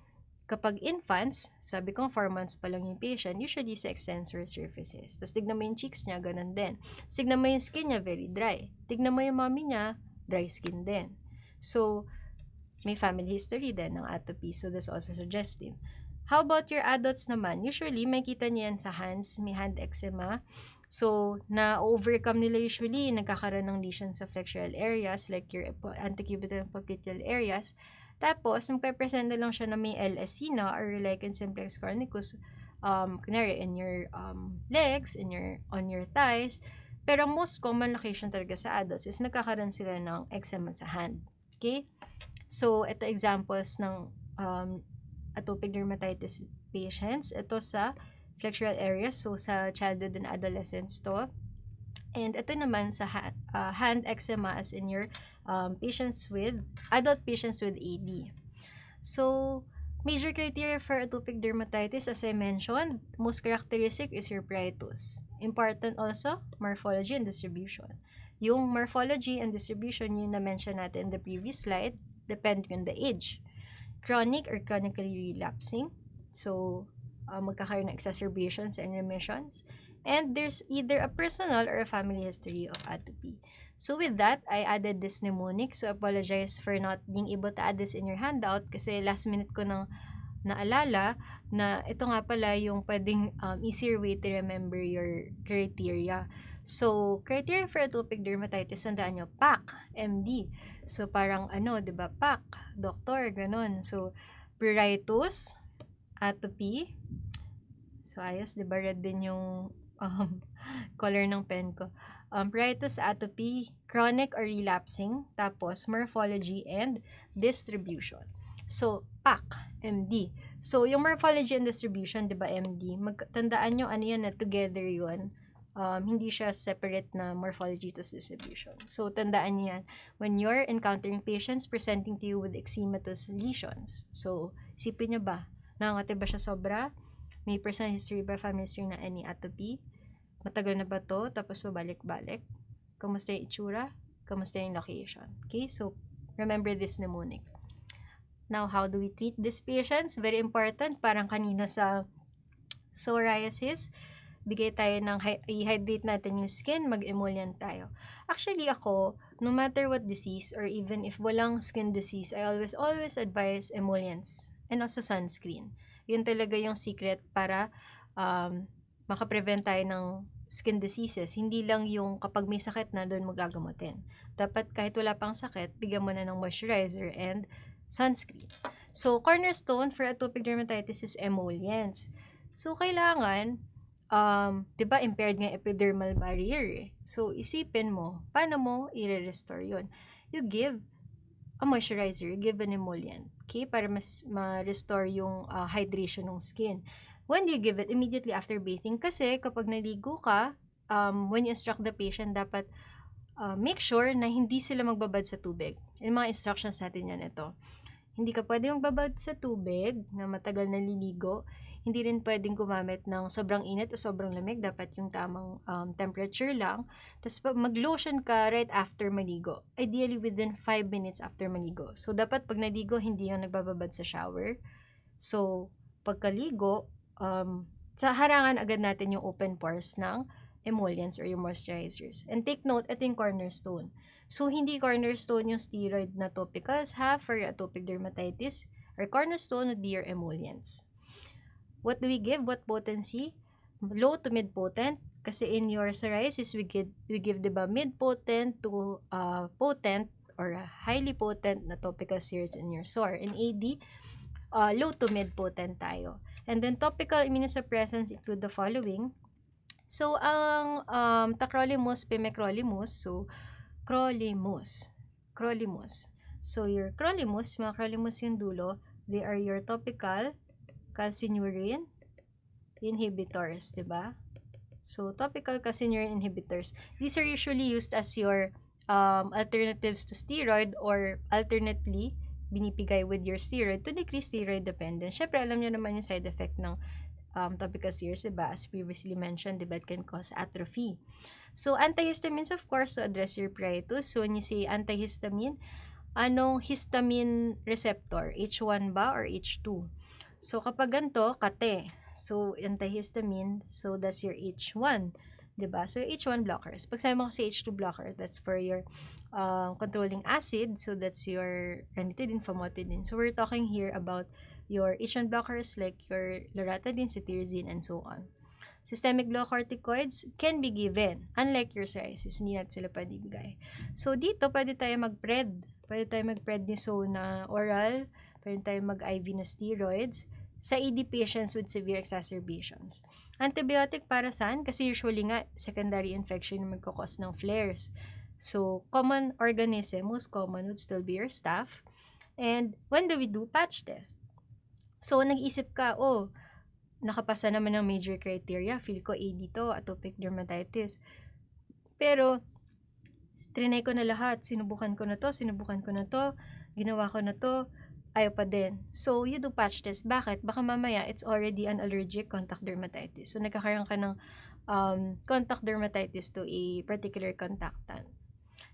kapag infants, sabi ko 4 months pa lang yung patient, usually sa extensor surfaces. Tapos, tignan mo yung cheeks niya, ganon din. Tignan mo yung skin niya, very dry. Tignan mo yung mommy niya, dry skin din. So, may family history din ng atopy. So, that's also suggestive. How about your adults naman? Usually, makita niyo yan sa hands, may hand eczema. So, na-overcome nila usually, nagkakaroon ng lesions sa flexural areas like your antecubital and popliteal areas. Tapos, magpe-present na lang siya na may LSC na or lichen simplex chronicus, kunwari in your legs, on your thighs. Pero most common location talaga sa adults is nagkakaroon sila ng eczema sa hand. Okay? So, ito examples ng atopic dermatitis patients. Ito sa flexural areas, so sa childhood and adolescents to. And ito naman sa hand eczema as in your adult patients with AD. So, major criteria for atopic dermatitis, as I mentioned, most characteristic is your pruritus. Important also, morphology and distribution. Yung morphology and distribution, yung na-mention natin in the previous slide, depending on the age. Chronic or chronically relapsing. So, magkakaroon ng exacerbations and remissions. And there's either a personal or a family history of atopy. So, with that, I added this mnemonic. So, apologize for not being able to add this in your handout kasi last minute ko nang naalala na ito nga pala yung pwedeng easier way to remember your criteria. So, criteria for atopic dermatitis, tandaan nyo, PAC, MD. So, parang diba, PAC, doktor, ganun. So, pruritus, atopy. So, ayos, diba, red din yung color ng pen ko. Pruritus, atopy, chronic or relapsing, tapos morphology and distribution. So, PAC, MD. So, yung morphology and distribution, diba, MD, tandaan nyo, yan na together yun. Hindi siya separate na morphology to distribution. So, tandaan niyo yan when you're encountering patients presenting to you with eczematous lesions. So, isipin niyo ba, nangangati ba siya sobra? May personal history ba, family history na any atopy? Matagal na ba to? Tapos babalik-balik? Kamusta yung itsura? Kamusta yung location? Okay, so, remember this mnemonic. Now, how do we treat these patients? Very important, parang kanina sa psoriasis, bigay tayo ng i-hydrate natin yung skin, mag-emollient tayo. Actually ako, no matter what disease or even if walang skin disease, I always advise emollients and also sunscreen. Yun talaga yung secret para makaprevent tayo ng skin diseases. Hindi lang yung kapag may sakit na doon mo gagamutin. Dapat kahit wala pang sakit, bigyan mo na ng moisturizer and sunscreen. So, cornerstone for atopic dermatitis is emollients. So, kailangan, 'di ba impaired nga epidermal barrier eh. So, isipin mo, paano mo i-restore yun? You give a moisturizer, you give an emollient, okay? Para mas ma-restore yung hydration ng skin. When do you give it? Immediately after bathing. Kasi kapag naligo ka, when you instruct the patient, dapat make sure na hindi sila magbabad sa tubig. Yung mga instructions natin yan ito. Hindi ka pwede magbabad sa tubig na matagal naliligo. Hindi rin pwedeng gumamit ng sobrang init o sobrang lamig. Dapat yung tamang temperature lang. Tapos mag-lotion ka right after maligo. Ideally within 5 minutes after maligo. So, dapat pag naligo, hindi yung nagbababad sa shower. So, pagkaligo, sa harangan agad natin yung open pores ng emollients or yung moisturizers. And take note, ito yung cornerstone. So, hindi cornerstone yung steroid na topicals for atopic dermatitis. Or cornerstone would be your emollients. What do we give? What potency? Low to mid-potent. Kasi in your psoriasis, we give diba, mid-potent to potent or highly potent na topical steroids in your sore. In AD, low to mid-potent tayo. And then topical immunosuppressants include the following. So, ang tacrolimus, pimecrolimus, so crolimus. So, your crolimus, mga crolimus yung dulo, they are your topical calcineurin inhibitors, diba? So, topical calcineurin inhibitors. These are usually used as your alternatives to steroid or alternately binibigay with your steroid to decrease steroid dependence. Syempre, alam nyo naman yung side effect ng topical steroids, diba? As previously mentioned, diba, it can cause atrophy. So, antihistamines, of course, to address your pruritus. So, when you say antihistamine, anong histamine receptor? H1 ba or H2? So, kapag ganito, kate. So, antihistamine, so that's your H1. Diba? So, H1 blockers. Pag sabi mo kasi H2 blocker, that's for your controlling acid. So, that's your ranitidine, famotidine. So, we're talking here about your H1 blockers like your loratadine, cetirizine, and so on. Systemic glucocorticoids can be given. Unlike your psoriasis, hindi natin sila pwede ibigay. So, dito, pwede tayo mag-pred. Pwede tayo mag-prednisone na oral. Pwede tayo mag-IV na steroids sa AD patients with severe exacerbations. Antibiotic para saan? Kasi usually nga, secondary infection yung magkakos ng flares. So, common organism, most common would still be your staph. And when do we do patch test? So, nag-isip ka, nakapasa naman ng major criteria. Feel ko AD to, atopic dermatitis. Pero, trinay ko na lahat. Sinubukan ko na to, ginawa ko na to, ayaw pa din. So, you do patch test. Bakit? Baka mamaya, it's already an allergic contact dermatitis. So, nagkakaroon ka ng contact dermatitis to a particular contactant.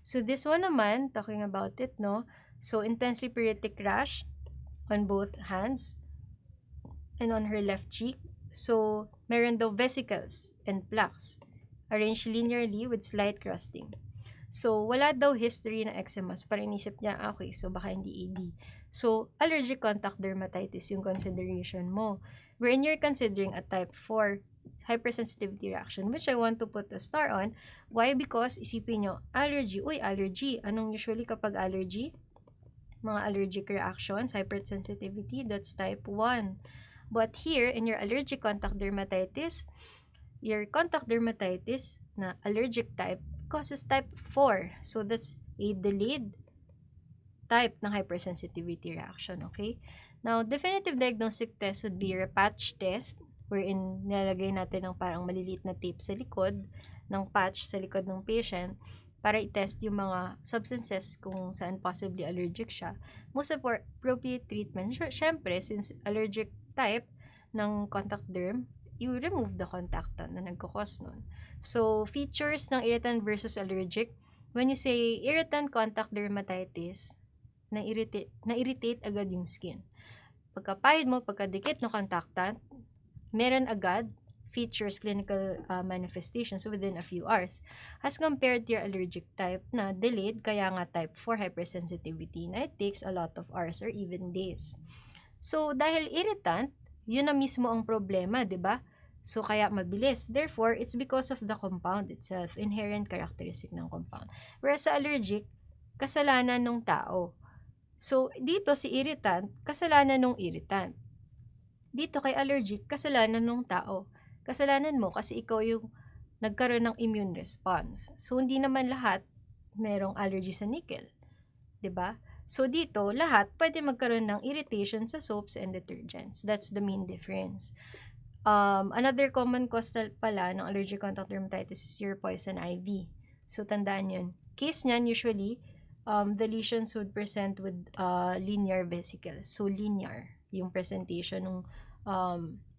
So, this one naman, talking about it, no? So, intensely pruritic rash on both hands and on her left cheek. So, meron daw vesicles and plaques arranged linearly with slight crusting. So, wala daw history ng eczema. Para inisip niya, okay, so baka hindi AD. So, allergic contact dermatitis yung consideration mo. Wherein you're considering a type 4 hypersensitivity reaction, which I want to put a star on. Why? Because isipin nyo, allergy. Allergy. Anong usually kapag allergy? Mga allergic reactions, hypersensitivity, that's type 1. But here, in your allergic contact dermatitis, your contact dermatitis na allergic type causes type 4. So, that's a delayed type ng hypersensitivity reaction, okay? Now, definitive diagnostic test would be your patch test, wherein nilalagay natin ng parang maliliit na tape sa likod ng patch sa likod ng patient para i-test yung mga substances kung saan possibly allergic siya. Most appropriate treatment, syempre, since allergic type ng contact derm, you remove the contactant na nagkakos nun. So, features ng irritant versus allergic, when you say irritant contact dermatitis, na-irritate agad yung skin. Pagkapahid mo, pagkadikit ng contactant, meron agad features, clinical manifestations within a few hours. As compared to your allergic type na delayed, kaya nga type 4 hypersensitivity na it takes a lot of hours or even days. So, dahil irritant, yun na mismo ang problema, di ba? So, kaya mabilis. Therefore, it's because of the compound itself, inherent characteristic ng compound. Whereas sa allergic, kasalanan ng tao. So, dito si irritant, kasalanan ng irritant. Dito kay allergic, kasalanan ng tao. Kasalanan mo kasi ikaw yung nagkaroon ng immune response. So, hindi naman lahat merong allergy sa nickel. 'Di ba? So, dito, lahat pwede magkaroon ng irritation sa soaps and detergents. That's the main difference. Another common cause pala ng allergic contact dermatitis is your poison ivy. So, tandaan yun. Case niyan, usually, the lesions would present with linear vesicles. So, linear yung presentation ng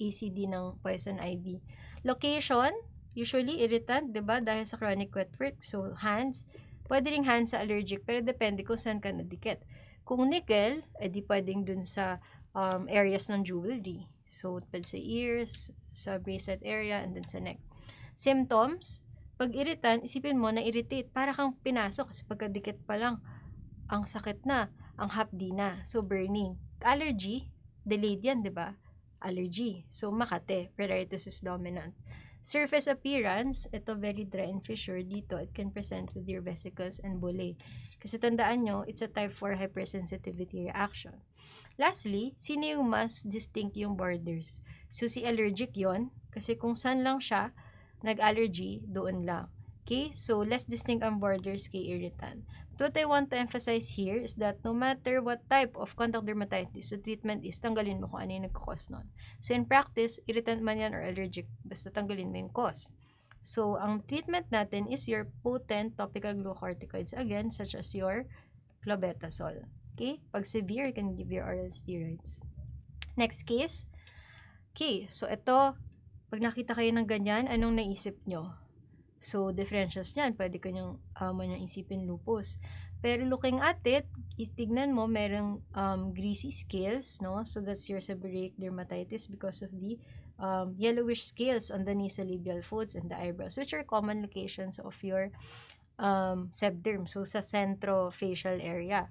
ACD ng poison ivy. Location, usually irritant, 'di ba? Dahil sa chronic wet work. So, hands, pwede ring hands sa allergic, pero depende kung saan ka nadikit. Kung nickel, edi pwedeng dun sa areas ng jewelry. So, pwede sa ears, sa bracelet area, and then sa neck. Symptoms, pag irritant, isipin mo na irritate. Para kang pinasok kasi pagkadikit pa lang, ang sakit na, ang hapdi na. So, burning. Allergy, delayed yan, di ba? Allergy. So, makate. Pruritus is dominant. Surface appearance, ito very dry and fissure. Dito, it can present with your vesicles and bullae. Kasi tandaan nyo, it's a type 4 hypersensitivity reaction. Lastly, sino yung mas distinct yung borders? So, si allergic yon kasi kung saan lang siya nag-allergy, doon lang. Okay? So, less distinct ang borders kay irritant. But what I want to emphasize here is that no matter what type of contact dermatitis, the treatment is tanggalin mo kung ano yung nagkakos nun. So, in practice, irritant man yan or allergic, basta tanggalin mo yung cause. So, ang treatment natin is your potent topical glucocorticoids again, such as your clobetasol. Okay? Pag severe, you can give your oral steroids. Next case. Okay, so ito, pag nakita kayo ng ganyan, anong naisip nyo? So, differentials niyan, pwede kanyang isipin lupus. Pero looking at it, tignan mo, merong greasy scales, no? So, that's your seborrheic dermatitis because of the yellowish scales on the nasolabial folds and the eyebrows, which are common locations of your sebderm, so sa centrofacial area.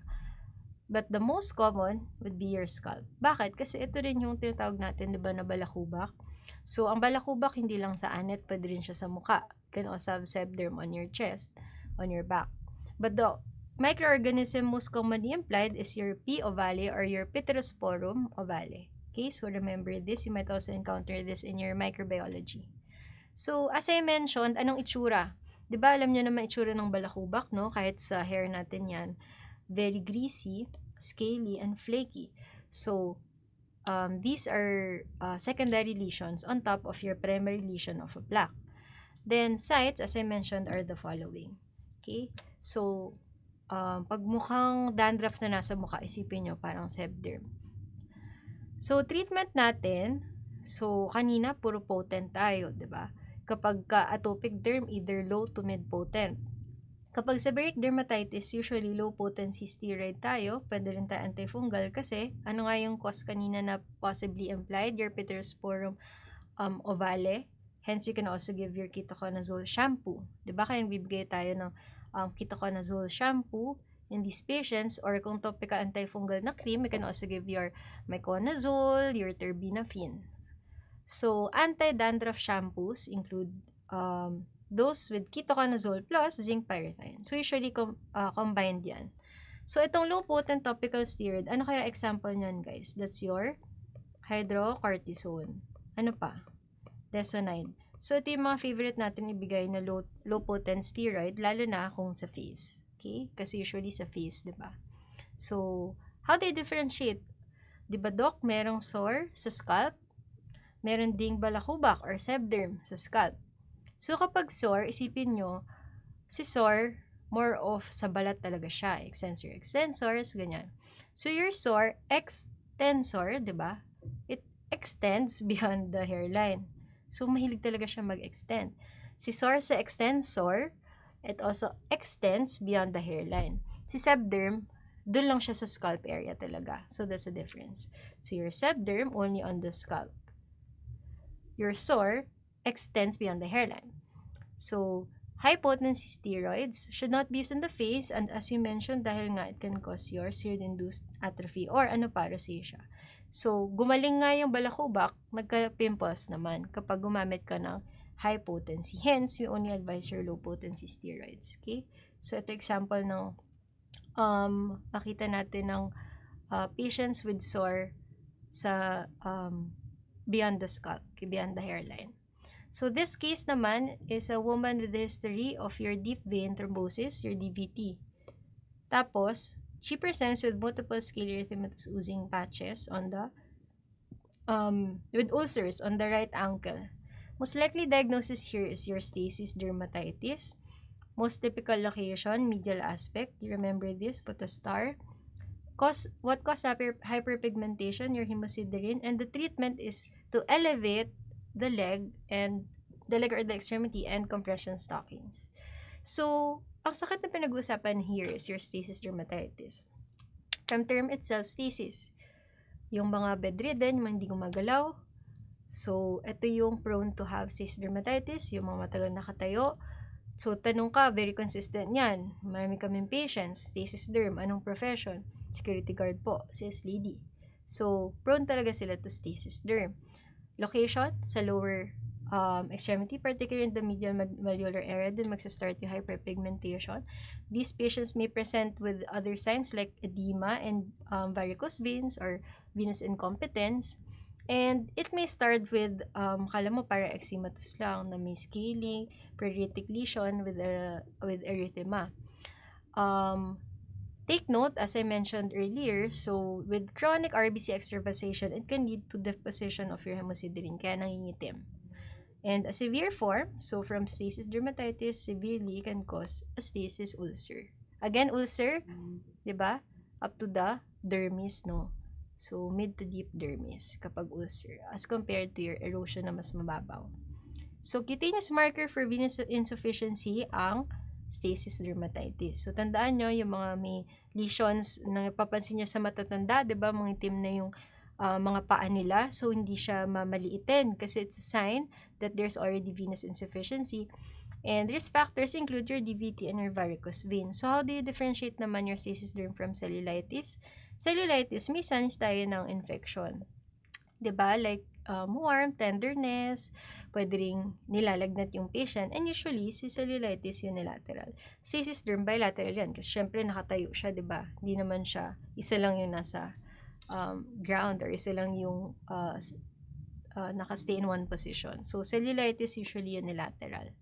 But the most common would be your scalp. Bakit? Kasi ito rin yung tinatawag natin, di ba, na balakubak. So, ang balakubak hindi lang sa anit, pwede rin siya sa muka. You can also have sebderm on your chest, on your back. But the microorganism most commonly implied is your P. ovale or your Pityrosporum ovale. Okay, so remember this. You might also encounter this in your microbiology. So, as I mentioned, anong itsura? Di ba, alam nyo naman itsura ng balakubak, no? Kahit sa hair natin yan. Very greasy, scaly, and flaky. So, these are secondary lesions on top of your primary lesion of a plaque. Then, sites, as I mentioned, are the following. Okay? So, pag mukhang dandruff na nasa mukha, isipin nyo, parang sebderm. So, treatment natin, so, kanina, puro potent tayo, diba? Kapag atopic derm, either low to mid-potent. Kapag seborrheic dermatitis, usually low potency steroid tayo. Pwede rin tayo antifungal kasi ano nga yung cause kanina na possibly implied? Your Pityrosporum ovale. Hence, you can also give your ketoconazole shampoo. Diba? Kaya bibigay tayo ng ketoconazole shampoo in these patients, or kung topical antifungal na cream, you can also give your miconazole, your terbinafine. So, anti-dandruff shampoos include those with ketoconazole plus zinc pyridine. So, usually combined yan. So, itong low-potent topical steroid, ano kaya example nyan, guys? That's your hydrocortisone. Ano pa? Desonide. So, ito yung mga favorite natin ibigay na low-potent steroid, lalo na kung sa face. Okay? Kasi usually sa face, diba? So, how do you differentiate? Diba, Doc, merong sore sa scalp? Meron ding balakubak or sebderm sa scalp. So, kapag sore, isipin nyo, si sore, more of sa balat talaga siya. Extensors, ganyan. So, your sore, extensor, diba? It extends beyond the hairline. So, mahilig talaga siya mag-extend. Si sore sa extensor, it also extends beyond the hairline. Si sebderm, dun lang siya sa scalp area talaga. So, that's the difference. So, your sebderm, only on the scalp. Your sore, extends beyond the hairline. So, high-potency steroids should not be used in the face, and as we mentioned, dahil nga it can cause your steroid-induced atrophy or rosacea. So, gumaling nga yung balakubak, nagka-pimples naman kapag gumamit ka ng high potency. Hence, we only advise your low potency steroids. Okay? So, ito example ng makita natin ng patients with sore sa beyond the scalp, beyond the hairline. So, this case naman is a woman with a history of your deep vein thrombosis, your DVT. Tapos, she presents with multiple scale erythematous oozing patches on the with ulcers on the right ankle. Most likely diagnosis here is your stasis dermatitis. Most typical location, medial aspect. You remember this, put a star. What caused hyperpigmentation? Your hemosiderin. And the treatment is to elevate the leg or the extremity and compression stockings. So, ang sakit na pinag-uusapan here is your stasis dermatitis. From term itself, stasis. Yung mga bedridden, yung mga hindi gumagalaw. So, ito yung prone to have stasis dermatitis, yung mga matagal nakatayo. So, tanong ka, very consistent yan. Marami kaming patients, stasis derm, anong profession? Security guard po, sis lady. So, prone talaga sila to stasis derm. Location, sa lower extremity, particularly in the medial malleolar area, dun magsa-start yung hyperpigmentation. These patients may present with other signs like edema and varicose veins or venous incompetence. And it may start with, kala mo para eczematous lang na may scaling, pruritic lesion with erythema. Take note, as I mentioned earlier, so with chronic RBC extravasation, it can lead to deposition of your hemosiderin, kaya nangingitim. And a severe form, so from stasis dermatitis, severely can cause a stasis ulcer. Again, ulcer, di ba? Up to the dermis, no? So, mid to deep dermis kapag ulcer as compared to your erosion na mas mababaw. So, cutaneous marker for venous insufficiency ang stasis dermatitis. So, tandaan nyo yung mga may lesions na papansin nyo sa matatanda, di ba? Mga itim na yung mga paa nila. So, hindi siya mamaliitin kasi it's a sign that there's already venous insufficiency. And risk factors include your DVT and your varicose veins. So, how do you differentiate naman your stasis derm from cellulitis? Cellulitis, may signs tayo ng infection. Diba? Like, warm, tenderness, pwede ring nilalagnat yung patient. And usually, si cellulitis unilateral. Stasis derm, bilateral yan. Kasi syempre, nakatayo siya, diba? Hindi naman siya, isa lang yung nasa ground or isa lang yung nakastay in one position. So, cellulitis usually unilateral.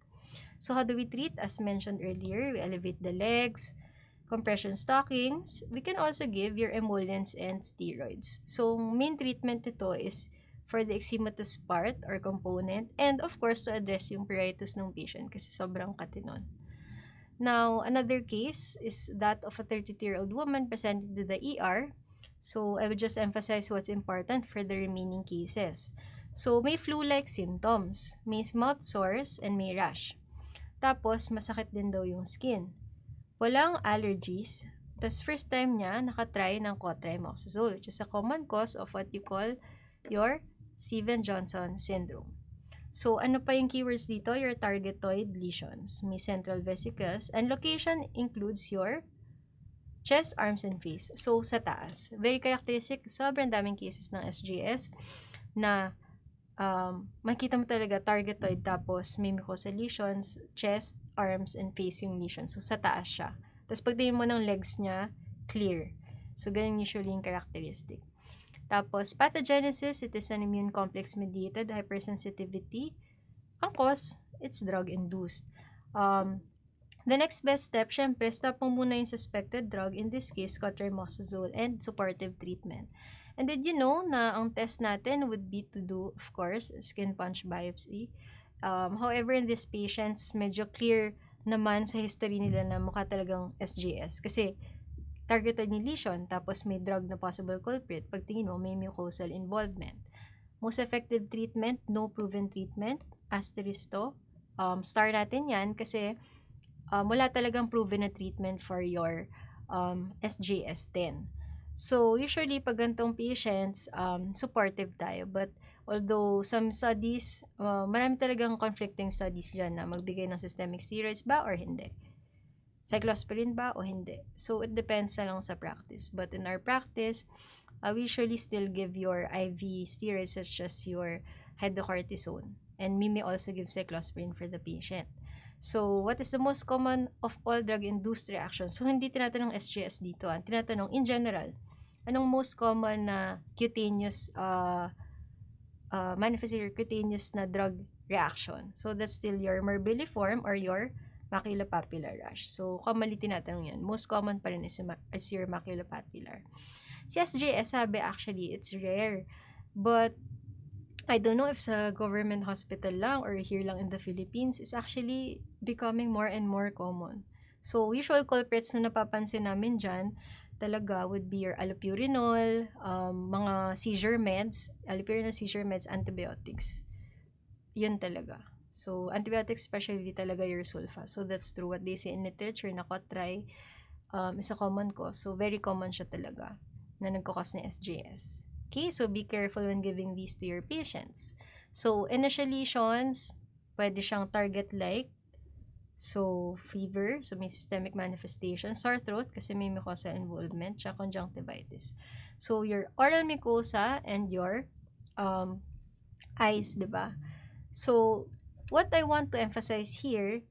So, how do we treat? As mentioned earlier, we elevate the legs, compression stockings. We can also give your emollients and steroids. So, main treatment nito is for the eczematous part or component and of course to address yung pruritus ng patient kasi sobrang katinon. Now, another case is that of a 32-year-old woman presented to the ER. So, I would just emphasize what's important for the remaining cases. So, may flu-like symptoms, may mouth sores, and may rash. Tapos, masakit din daw yung skin. Walang allergies. Tapos, first time niya nakatry ng cotrimoxazole, which is a common cause of what you call your Stevens-Johnson syndrome. So, ano pa yung keywords dito? Your targetoid lesions. May central vesicles. And location includes your chest, arms, and face. So, sa taas. Very characteristic. Sobrang daming cases ng SJS na makita mo talaga targetoid tapos may mucosal lesions, chest, arms, and face yung lesions. So, sa taas siya. Tapos, pagtingin mo ng legs niya, clear. So, ganun usually yung characteristic. Tapos, pathogenesis, it is an immune complex mediated hypersensitivity. Ang cause, it's drug-induced. The next best step, syempre, stop mo muna yung suspected drug, in this case, cotrimoxazole, and supportive treatment. And did you know na ang test natin would be to do, of course, skin punch biopsy. However, in these patients, medyo clear naman sa history nila na mukha talagang SJS. Kasi, targeted yung lesion, tapos may drug na possible culprit. Pagtingin mo, may mucosal involvement. Most effective treatment, no proven treatment, asterisk to. Star natin yan kasi wala talagang proven na treatment for your SJS10. So, usually, pag gantong patients, supportive tayo. But, although some studies, marami talagang conflicting studies dyan na magbigay ng systemic steroids ba or hindi. cyclosporin ba o hindi. So, it depends na lang sa practice. But in our practice, we usually still give your IV steroids such as your hydrocortisone. And we may also give cyclosporin for the patient. So, what is the most common of all drug-induced reactions? So, hindi tinatanong SGS dito. Tinatanong, in general, anong most common na cutaneous manifestation cutaneous na drug reaction? So, that's still your morbilliform or your maculopapular rash. So, commonly tinatanong yan. Most common pa rin is your maculopapular. Si SJS, sabi actually, it's rare. But, I don't know if sa government hospital lang or here lang in the Philippines, is actually becoming more and more common. So, usual culprits na napapansin namin dyan, talaga would be your allopurinol, mga seizure meds, allopurinol, seizure meds, antibiotics. Yun talaga. So, antibiotics especially talaga your sulfa. So, that's true. What they say in literature na Cotri is a common cause. So, very common siya talaga na nagkakos ng SJS. Okay, so be careful when giving these to your patients. So, initial lesions, pwede siyang target-like. So, fever, so may systemic manifestation, sore throat kasi may mucosal involvement, tsaka conjunctivitis. So, your oral mucosa and your eyes, diba? So, what I want to emphasize here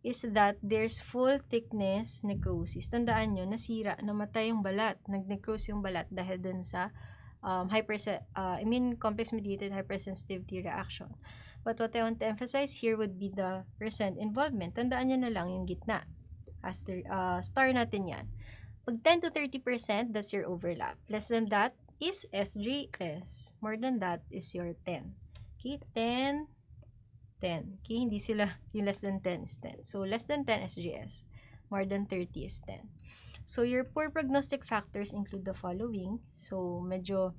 is that there's full thickness necrosis. Tandaan nyo, nasira, namatay yung balat, nag-necrose yung balat dahil dun sa immune complex mediated hypersensitivity reaction. But what I want to emphasize here would be the percent involvement. Tandaan nyo na lang yung gitna. Star natin yan. Pag 10 to 30%, that's your overlap. Less than that is SGS. More than that is your 10. Okay, 10. Okay, hindi sila, yung less than 10 is 10. So, less than 10 SGS. More than 30 is 10. So, your poor prognostic factors include the following. So, medyo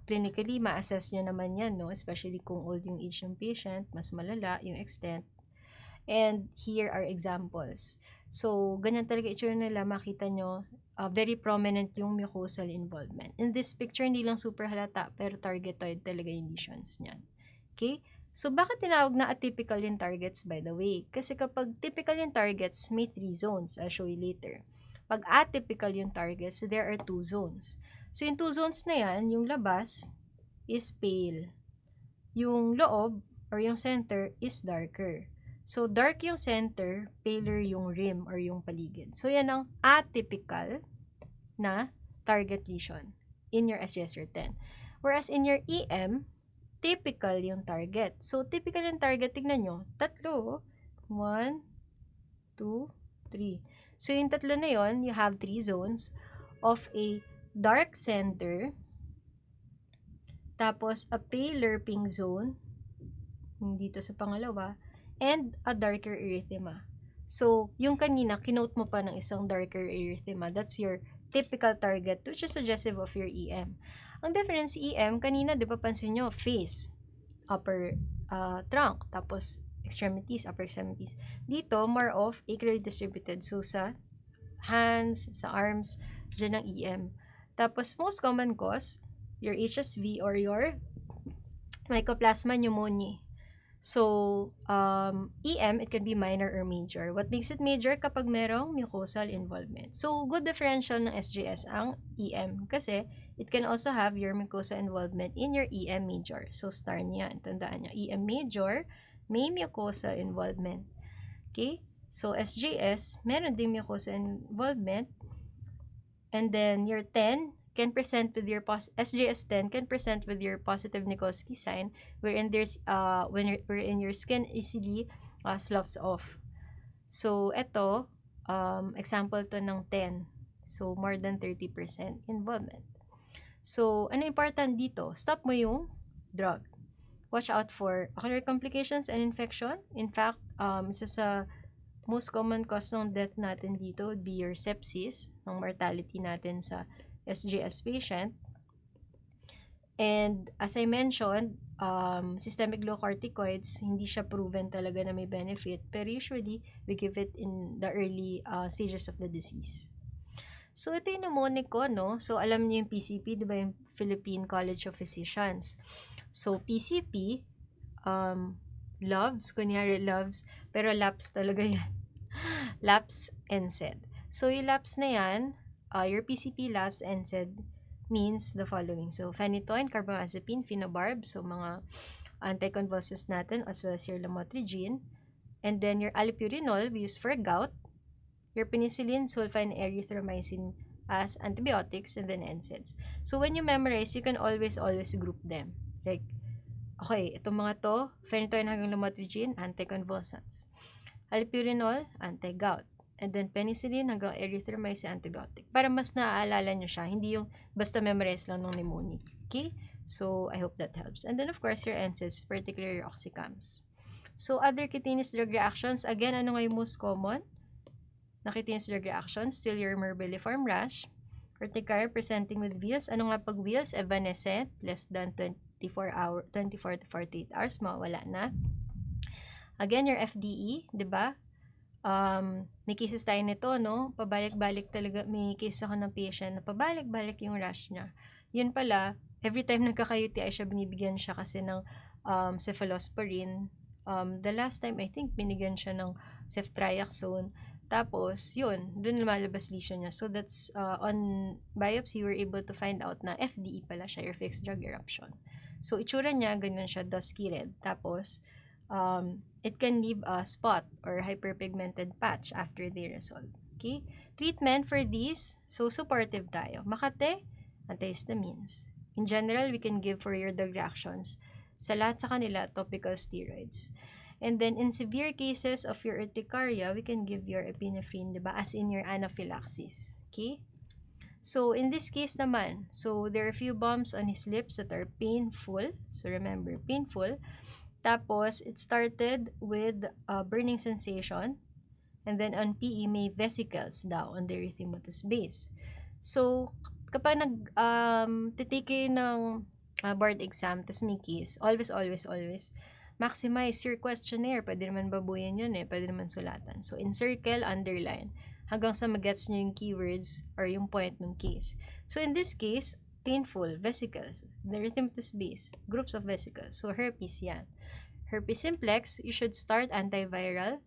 clinically, ma-assess nyo naman yan, no? Especially kung old yung age ng patient, mas malala yung extent. And here are examples. So, ganyan talaga itsura nila, makita nyo, very prominent yung mucosal involvement. In this picture, hindi lang super halata, pero targetoid talaga yung lesions niyan. Okay? So, bakit tinawag na atypical yung targets, by the way? Kasi kapag typical yung targets, may 3 zones. I'll show you later. Pag atypical yung targets, there are 2 zones. So, yung 2 zones na yan, yung labas is pale. Yung loob, or yung center, is darker. So, dark yung center, paler yung rim, or yung paligid. So, yan ang atypical na target lesion in your SGS-10. Whereas in your EM, typical yung target. So, typical yung target, tignan nyo, 3. 1, 2, 3. So, yung 3 na yon, you have 3 zones of a dark center, tapos a paler pink zone, dito sa pangalawa, and a darker erythema. So, yung kanina, kinote mo pa ng isang darker erythema. That's your typical target, which is suggestive of your EM. Ang difference EM, kanina, di ba pansin nyo, face, upper trunk, tapos extremities, upper extremities. Dito, more of equally distributed. So, sa hands, sa arms, dyan ang EM. Tapos, most common cause, your HSV or your Mycoplasma pneumoniae. So, EM, it can be minor or major. What makes it major? Kapag merong mucosal involvement. So, good differential ng SGS ang EM kasi it can also have your mucosal involvement in your EM major. So, star niyan. Tandaan nyo, EM major, may mucosal involvement. Okay? So, SGS, meron din mucosal involvement. And then, your 10 can present with your SGS-10 can present with your positive Nikolsky sign wherein there's wherein your skin easily sloughs off. So ito example to ng 10. So more than 30% involvement. So ano important dito? Stop mo yung drug. Watch out for ocular complications and infection. In fact, isa sa most common cause ng death natin dito would be your sepsis, ng mortality natin sa SGS patient. And as I mentioned, systemic glucocorticoids, hindi siya proven talaga na may benefit, pero usually we give it in the early stages of the disease. So ito yung mnemonic ko, no? So alam niyo yung PCP, di ba, yung Philippine College of Physicians. So PCP, loves, kunyari loves, pero laps talaga yan. LAPS, NSAID. So, yung LAPS na yan, your PCP LAPS NSAID means the following. So, phenytoin, carbamazepine, phenobarb, so mga anticonvulsants natin, as well as your lamotrigine. And then your allopurinol, we use for gout. Your penicillin, sulfine, erythromycin as antibiotics, and then NSAIDs. So, when you memorize, you can always group them. Like, okay, itong mga to, phenytoin hanggang lamotrigine, anticonvulsants. Allopurinol, anti-gout. And then penicillin hanggang erythromycin, antibiotic. Para mas naaalala nyo siya, hindi yung basta memorize lang ng mnemonic. Okay? So, I hope that helps. And then, of course, your NSAIDs, particularly your oxycams. So, other cutaneous drug reactions, again, ano nga yung most common na cutaneous drug reactions? Still your morbilliform rash, urticaria presenting with wheals. Ano nga pag wheals? Evanescent, less than 24 to 48 hours, mawala na. Again, your FDE, di ba? May cases tayo nito, no? Pabalik-balik talaga. May case ako ng patient na pabalik-balik yung rash niya. Yun pala, every time nagkaka-UTI siya, binibigyan siya kasi ng cephalosporin. The last time, I think, binigyan siya ng ceftriaxone. Tapos, yun, dun lumalabas lesion niya. So, that's, on biopsy, we're able to find out na FDE pala siya, your fixed drug eruption. So, itsura niya, ganyan siya, dusky red. Tapos, it can leave a spot or hyperpigmented patch after they resolve. Okay? Treatment for these, so supportive tayo. Makate, antihistamines. In general, we can give for your drug reactions. Sa lahat sa kanila, topical steroids. And then, in severe cases of your urticaria, we can give your epinephrine, diba? As in your anaphylaxis. Okay? So, in this case naman, so there are a few bumps on his lips that are painful. So, remember, painful. Tapos, it started with a burning sensation. And then, on PE, may vesicles daw on the erythematous base. So, kapag titake kayo ng board exam, tas may case, always, maximize your questionnaire. Pwede naman babuyan yun pwede naman sulatan. So, encircle, underline, hanggang sa mag-gets nyo yung keywords or yung point ng case. So, in this case, painful, vesicles, the erythematous base, groups of vesicles. So, herpes yan. Herpes simplex, you should start antiviral,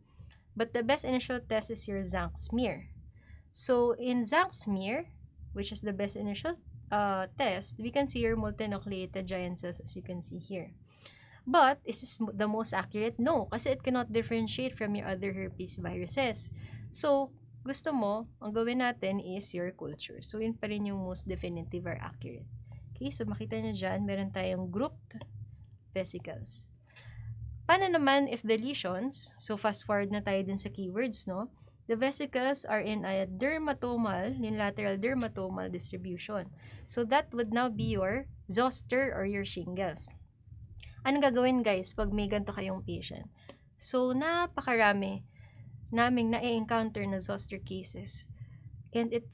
but the best initial test is your Zank smear. So, in Zank smear, which is the best initial test, we can see your multinucleated giant cells as you can see here. But, is this the most accurate? No, kasi it cannot differentiate from your other herpes viruses. So, gusto mo, ang gawin natin is your culture. So, yun pa rin yung most definitive or accurate. Okay, so makita nyo dyan, meron tayong grouped vesicles. Paano naman if the lesions, so fast forward na tayo dun sa keywords, no? The vesicles are in a dermatomal, lateral dermatomal distribution. So, that would now be your zoster or your shingles. Anong gagawin guys pag may ganito kayong patient? So, napakarami naming na-encounter na zoster cases. And it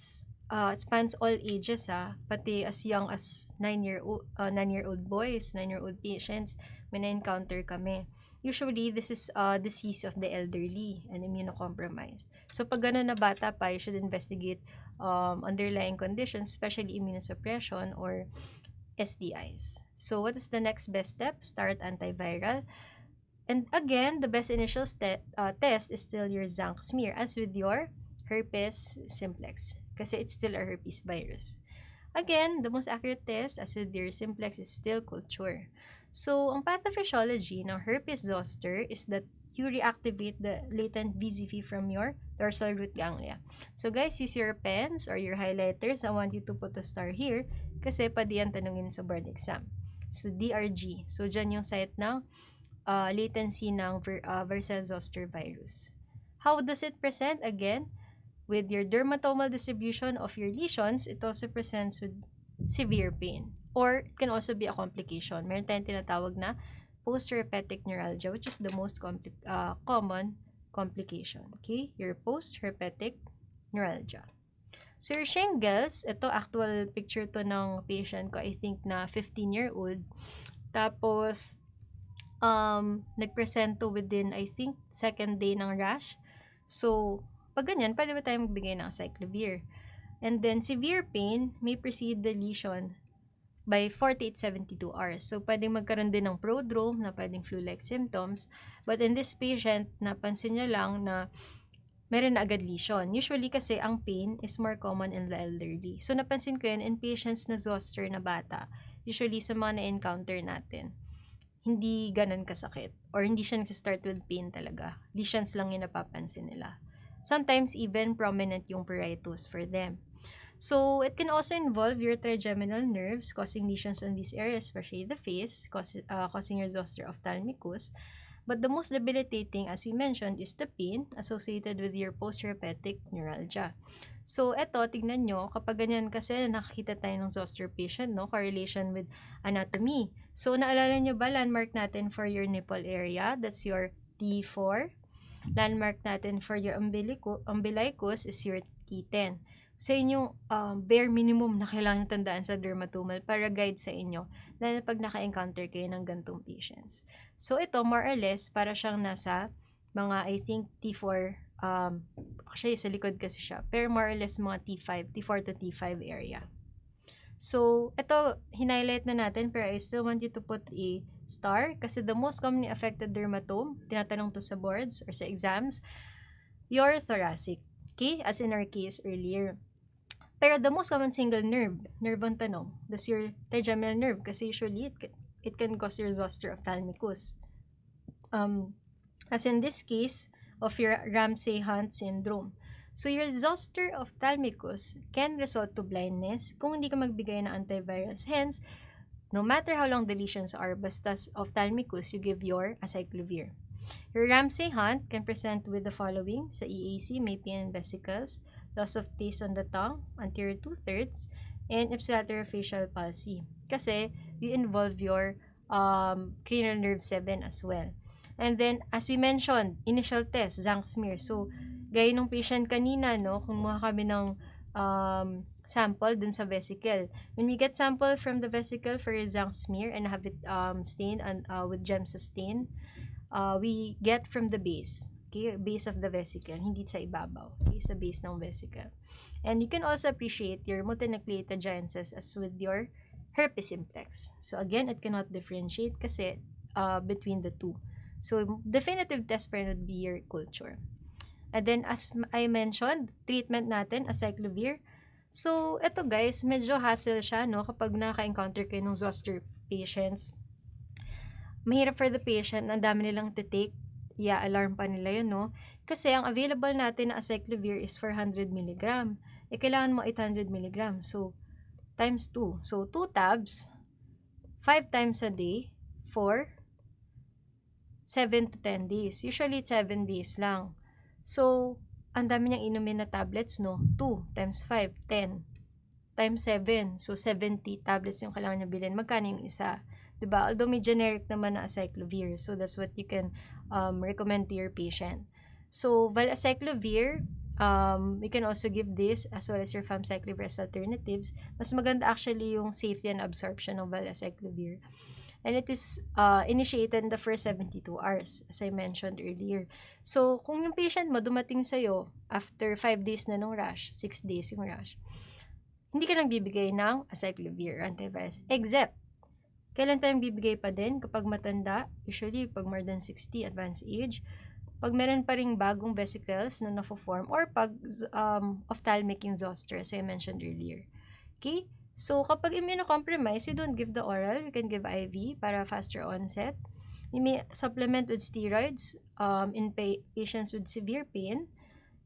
spans all ages pati as young as 9-year-old boys, 9-year-old patients, may na-encounter kami. Usually, this is disease of the elderly and immunocompromised. So, pag gano'n na bata pa, you should investigate underlying conditions, especially immunosuppression or SDIs. So, what is the next best step? Start antiviral. And again, the best initial test is still your Zank smear, as with your herpes simplex, kasi it's still a herpes virus. Again, the most accurate test, as with your simplex, is still culture. So, ang pathophysiology ng herpes zoster is that you reactivate the latent VZV from your dorsal root ganglia. So, guys, use your pens or your highlighters. I want you to put a star here kasi pwede yan tanungin sa board exam. So, DRG. So, dyan yung site ng latency ng varicella zoster virus. How does it present? Again, with your dermatomal distribution of your lesions, it also presents with severe pain. Or, it can also be a complication. Meron tayong tinatawag na post-herpetic neuralgia, which is the most common complication. Okay? Your post-herpetic neuralgia. So, your shingles, ito actual picture to ng patient ko, I think na 15-year-old. Tapos, nag-present to within, I think, second day ng rash. So, pag ganyan, pwede ba tayo magbigay ng cyclovir? And then, severe pain may precede the lesion by 48-72 hours. So, pwedeng magkaroon din ng prodrome na pwedeng flu-like symptoms. But in this patient, napansin niya lang na meron na agad lesion. Usually kasi ang pain is more common in the elderly. So napansin ko yan in patients na zoster na bata. Usually sa mga na-encounter natin, hindi ganun kasakit or hindi siya nagsistart with pain talaga. Lesions lang yung napapansin nila. Sometimes even prominent yung pruritus for them. So, it can also involve your trigeminal nerves causing lesions on these areas, especially the face, causing your zoster ophthalmicus. But the most debilitating, as we mentioned, is the pain associated with your postherpetic neuralgia. So, eto, tignan nyo, kapag ganyan kasi nakakita tayo ng zoster patient, no, correlation with anatomy. So, naalala nyo ba, landmark natin for your nipple area, that's your T4. Landmark natin for your umbilicus is your T10. Sa inyong bare minimum na kailangan tandaan sa dermatomal para guide sa inyo, lalo na pag naka-encounter kayo ng gantong patients. So, ito, more or less, para siyang nasa mga, I think, T4, actually, sa likod kasi siya, pero more or less mga T5, T4 to T5 area. So, ito, highlight na natin, pero I still want you to put a star, kasi the most commonly affected dermatome, tinatanong to sa boards or sa exams, your thoracic. Okay? As in our case earlier. Pero the most common single nerve ang tanong, that's your trigeminal nerve kasi usually it can cause your zoster ophthalmicus. As in this case of your Ramsay-Hunt syndrome. So your zoster ophthalmicus can result to blindness kung hindi ka magbigay ng antivirals. Hence, no matter how long the lesions are, basta ophthalmicus, you give your acyclovir. Your Ramsay-Hunt can present with the following. Sa EAC, may pain in vesicles, loss of taste on the tongue, anterior 2/3, and ipsilateral facial palsy. Kasi, you involve your cranial nerve 7 as well. And then, as we mentioned, initial test, Zank smear. So, gaya nung patient kanina, no, kumuha kami ng sample dun sa vesicle. When we get sample from the vesicle for your Zank smear and have it stained with Gemsa stain, we get from the base. Okay, base of the vesicle, hindi sa ibabaw. Okay, sa base ng vesicle. And you can also appreciate your multinucleated giantess as with your herpes simplex. So again, it cannot differentiate kasi between the two. So definitive test pa rin would be your culture. And then as I mentioned, treatment natin, acyclovir. So ito guys, medyo hassle siya, no, kapag naka-encounter kayo ng zoster patients. Mahirap for the patient, ang dami nilang take, alarm pa nila yun, no? Kasi ang available natin na acyclovir is 400 mg. Kailangan mo 800 mg. So, times 2. So, 2 tabs, 5 times a day for 7 to 10 days. Usually, 7 days lang. So, ang dami niyang inumin na tablets, no? 2 times 5, 10. Times 7. So, 70 tablets yung kailangan niya bilhin. Magkano yung isa? Diba? Although may generic naman na acyclovir. So, that's what you can recommend to your patient. So, valacyclovir, we can also give this as well as your famciclovir as alternatives. Mas maganda actually yung safety and absorption ng valacyclovir. And it is initiated in the first 72 hours, as I mentioned earlier. So, kung yung patient mo dumating sa'yo after 5 days na nung rash, 6 days yung rash, hindi ka nang bibigay ng acyclovir antivirus. Except, kailan tayong bibigay pa din kapag matanda, usually pag more than 60 advanced age, pag meron pa ring bagong vesicles na na-form, or pag ophthalmic yung zoster, as I mentioned earlier. Okay? So, kapag immunocompromised, you don't give the oral, you can give IV para faster onset. You may supplement with steroids in patients with severe pain.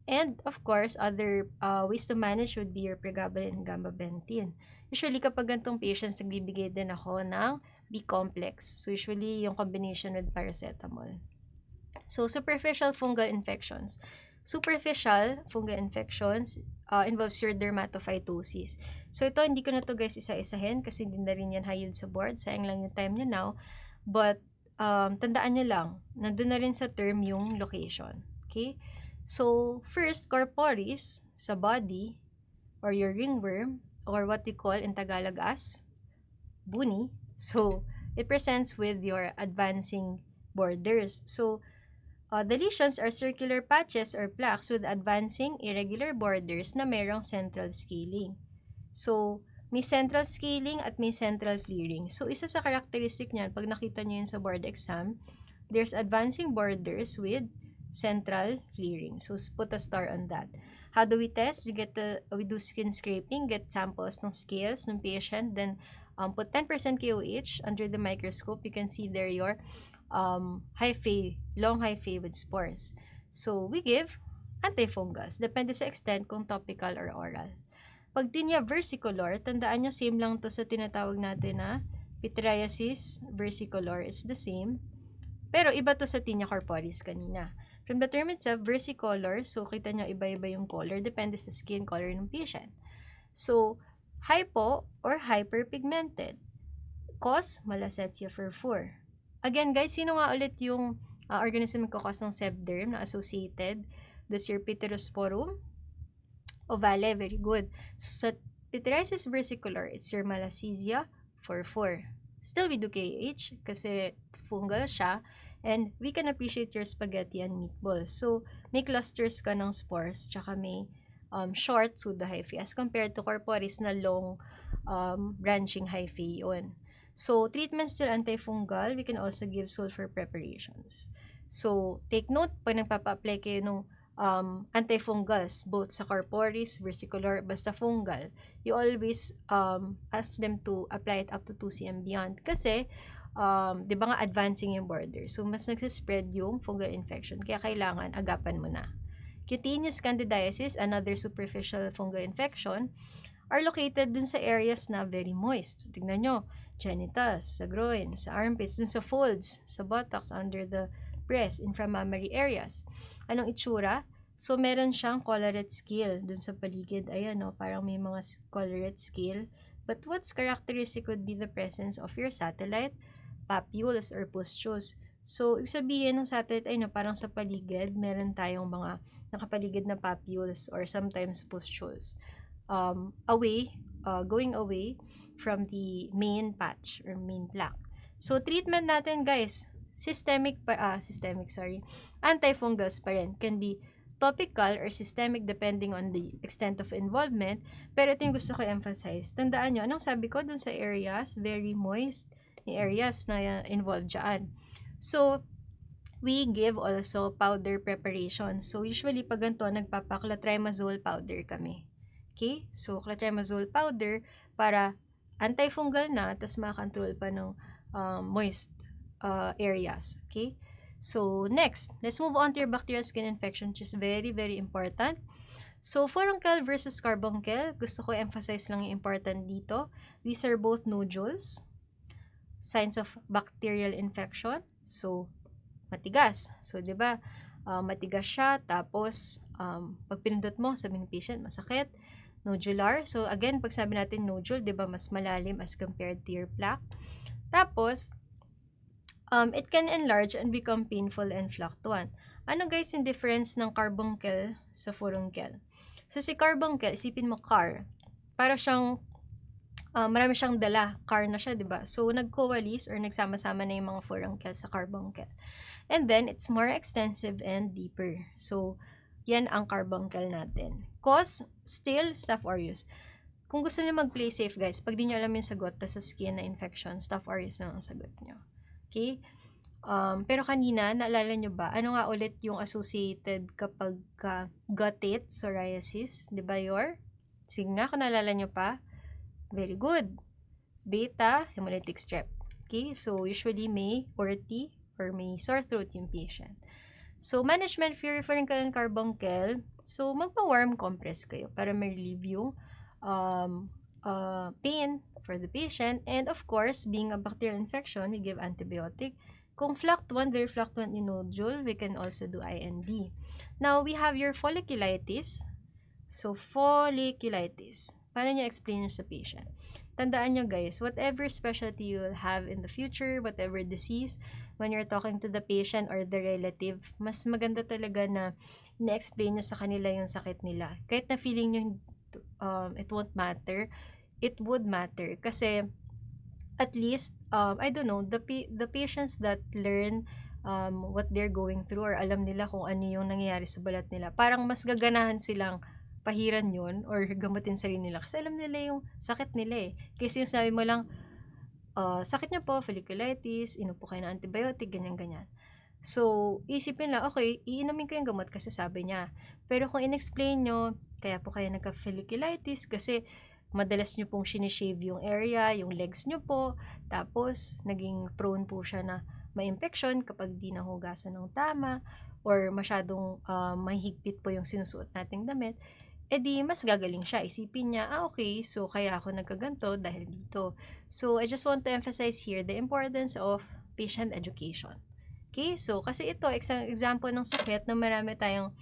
And, of course, other ways to manage would be your pregabalin and gabapentin. Usually, kapag gantong patients, nagbibigay din ako ng B-complex. So, usually, yung combination with paracetamol. So, superficial fungal infections. Superficial fungal infections involves your dermatophytosis. So, ito, hindi ko na to guys isa-isahin kasi hindi na rin yan high yield sa board. Sayang lang yung time nyo now. But, tandaan nyo lang, nandun na rin sa term yung location. Okay? So, first, corporis sa body or your ringworm or what we call in Tagalog as buni. So, it presents with your advancing borders. So, the lesions are circular patches or plaques with advancing irregular borders na mayroong central scaling. So, may central scaling at may central clearing. So, isa sa characteristic niyan, pag nakita nyo yun sa board exam, there's advancing borders with central clearing. So, put a star on that. How do we test? We do skin scraping, get samples ng scales ng patient, then put 10% KOH under the microscope. You can see there your hyphae, long hyphae with spores. So, we give antifungals. Depende sa extent kung topical or oral. Pag tinea versicolor, tandaan nyo, same lang to sa tinatawag natin na pityriasis versicolor. It's the same. Pero iba to sa tinea corporis kanina. From the term itself, versicolor, so kita nyo iba-iba yung color. Depende sa skin color ng patient. So, hypo or hyperpigmented. Cause, Malassezia furfur. Again, guys, sino nga ulit yung organism nagkakos ng sebderm na associated? That's your Pityrosporum ovale, very good. So, sa pityriasis versicolor, it's your Malassezia furfur. Still, we do KH kasi fungal siya. And we can appreciate your spaghetti and meatballs. So, may clusters ka ng spores, tsaka may short pseudohyphae as compared to corporis na long branching hyphae yun. So, treatment still antifungal. We can also give sulfur preparations. So, take note, pag nagpapa-apply kayo ng antifungals, both sa corporis, versicolor, basta fungal, you always ask them to apply it up to 2 cm beyond. Kasi, di ba nga advancing yung border. So, mas nagsispread yung fungal infection. Kaya kailangan agapan mo na. Cutaneous candidiasis, another superficial fungal infection, are located dun sa areas na very moist. So, tignan nyo, genitals, sa groin, sa armpits, dun sa folds, sa buttocks, under the breast, inframammary areas. Anong itsura? So, meron siyang collarette scale dun sa paligid. Ayan, no, parang may mga collarette scale. But what's characteristic would be the presence of your satellite papules or pustules. So, ibig sabihin ng satellite ay no, parang sa paligid, meron tayong mga nakapaligid na papules or sometimes pustules. Going away from the main patch or main plaque. So, treatment natin, guys, antifungals pa rin. Can be topical or systemic depending on the extent of involvement. Pero ito yung gusto ko emphasize. Tandaan nyo, anong sabi ko dun sa areas, very moist, yung areas na involved dyan. So, we give also powder preparation. So, usually pag ganito, nagpapa-clotrimazole powder kami. Okay? So, clotrimazole powder para antifungal na, tas makakontrol pa ng moist areas. Okay? So, next, let's move on to your bacterial skin infection, which is very, very important. So, furuncle versus carbuncle, gusto ko emphasize lang yung important dito. These are both nodules, signs of bacterial infection. So, matigas. So, di ba, matigas siya, tapos, pag pinindot mo, sabi ng patient, masakit. Nodular. So, again, pag sabi natin nodule, di ba, mas malalim as compared to your plaque. Tapos, it can enlarge and become painful and fluctuant. Ano guys yung difference ng carbuncle sa furuncle? So si carbuncle, isipin mo car. Para siyang, marami siyang dala. Car na siya, diba? So nag-coalesce or nagsama-sama na yung mga furuncle sa carbuncle. And then, it's more extensive and deeper. So, yan ang carbuncle natin. Cause, still, Staph aureus. Kung gusto niyo mag-play safe guys, pag di nyo alam yung sagot, tas sa skin na infection, Staph aureus na ang sagot nyo. Okay? Pero kanina, naalala nyo ba, ano nga ulit yung associated kapag guttate psoriasis? Diba sige nga, kung naalala nyo pa. Very good. Beta hemolytic strep. Okay? So, usually may ORT or may sore throat yung patient. So, management for furuncle and carbuncle, so, magpa-warm compress kayo para ma-relieve yung pain for the patient. And of course, being a bacterial infection, we give antibiotic. Kung fluctuant, very fluctuant in nodule, we can also do IND. Now, we have your folliculitis. So, folliculitis. Paano nyo explain sa patient? Tandaan nyo guys, whatever specialty you will have in the future, whatever disease, when you're talking to the patient or the relative, mas maganda talaga na na-explain nyo sa kanila yung sakit nila. Kahit na feeling nyo it won't matter, it would matter. Kasi, at least, I don't know, the patients that learn what they're going through or alam nila kung ano yung nangyayari sa balat nila, parang mas gaganahan silang pahiran yun or gamutin sarili nila kasi alam nila yung sakit nila eh. Kasi yung sabi mo lang, sakit niya po, folliculitis, inupo kayo ng antibiotic, ganyan-ganyan. So, isipin nila, okay, iinumin ko yung gamot kasi sabi niya. Pero kung in-explain nyo, kaya po kayo nagka-folliculitis kasi madalas nyo pong sinishave yung area, yung legs nyo po, tapos naging prone po siya na ma-infection kapag di nahugasan ng tama, or masyadong mahigpit po yung sinusuot nating damit, edi mas gagaling siya. Isipin niya, okay, so kaya ako nagkaganto dahil dito. So, I just want to emphasize here the importance of patient education. Okay, so kasi ito, example ng sakit na marami tayong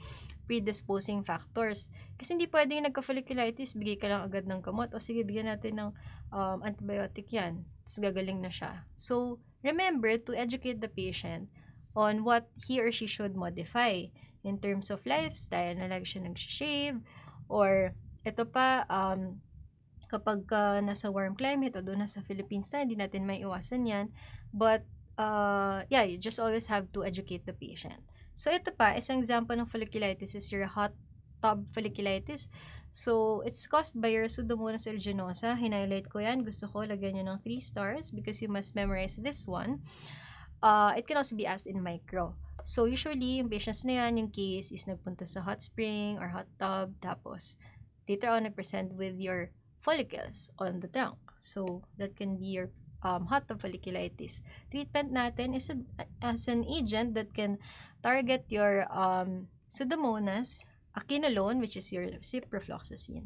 predisposing factors. Kasi hindi pwedeng nagka-folliculitis, bigay ka lang agad ng gamot, o sige, bigyan natin ng antibiotic yan, tapos gagaling na siya. So, remember to educate the patient on what he or she should modify in terms of lifestyle, na lagi siya nag-shave, or ito pa, kapag nasa warm climate, o doon nasa Philippines na, hindi natin may iwasan yan, but yeah, you just always have to educate the patient. So, ito pa, isang example ng folliculitis is your hot tub folliculitis. So, it's caused by your Pseudomonas aeruginosa. Hinighlight ko yan. Gusto ko lagyan nyo ng 3 stars because you must memorize this one. It can also be asked in micro. So, usually, yung patients na yan, yung case is nagpunta sa hot spring or hot tub, tapos later on, nag-present with your follicles on the trunk. So, that can be your hot tub folliculitis. Treatment natin is as an agent that can target your Pseudomonas, quinolone, which is your ciprofloxacin.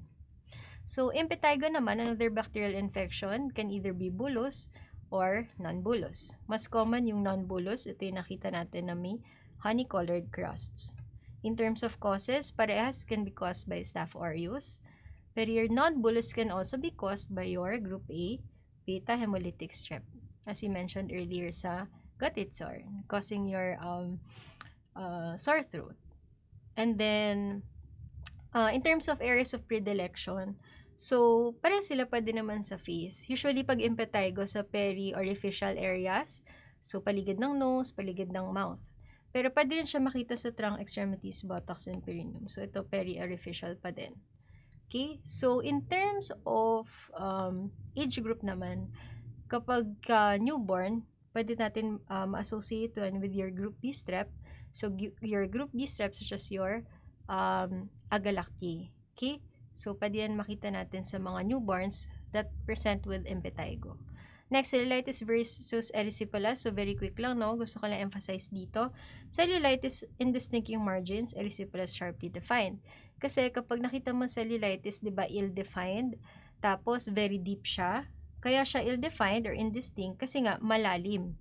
So, impetigo naman, another bacterial infection, can either be bullous or non-bullous. Mas common yung non-bullous. Ito yung nakita natin na may honey-colored crusts. In terms of causes, parehas can be caused by Staph aureus. Pero your non-bullous can also be caused by your group A beta hemolytic strep, as we mentioned earlier sa gutted sore, causing your sore throat. And then, in terms of areas of predilection, so, pareho sila pa din naman sa face. Usually, pag impetigo sa peri-orificial areas, so paligid ng nose, paligid ng mouth. Pero pwede rin siya makita sa trunk extremities, buttocks, and perineum. So, ito peri-orificial pa din. Okay? So, in terms of age group naman, kapag newborn, pwede natin ma-associate with your group B strep. So, your group B strep such as your agalactiae. Okay? So, pwede yan makita natin sa mga newborns that present with impetigo. Next, cellulitis versus erysipelas. So, very quick lang, no? Gusto ko lang emphasize dito. Cellulitis, indistinct yung margins, erysipelas sharply defined. Kasi kapag nakita mo cellulitis, di ba, ill-defined, tapos very deep siya. Kaya siya ill-defined or indistinct kasi nga malalim.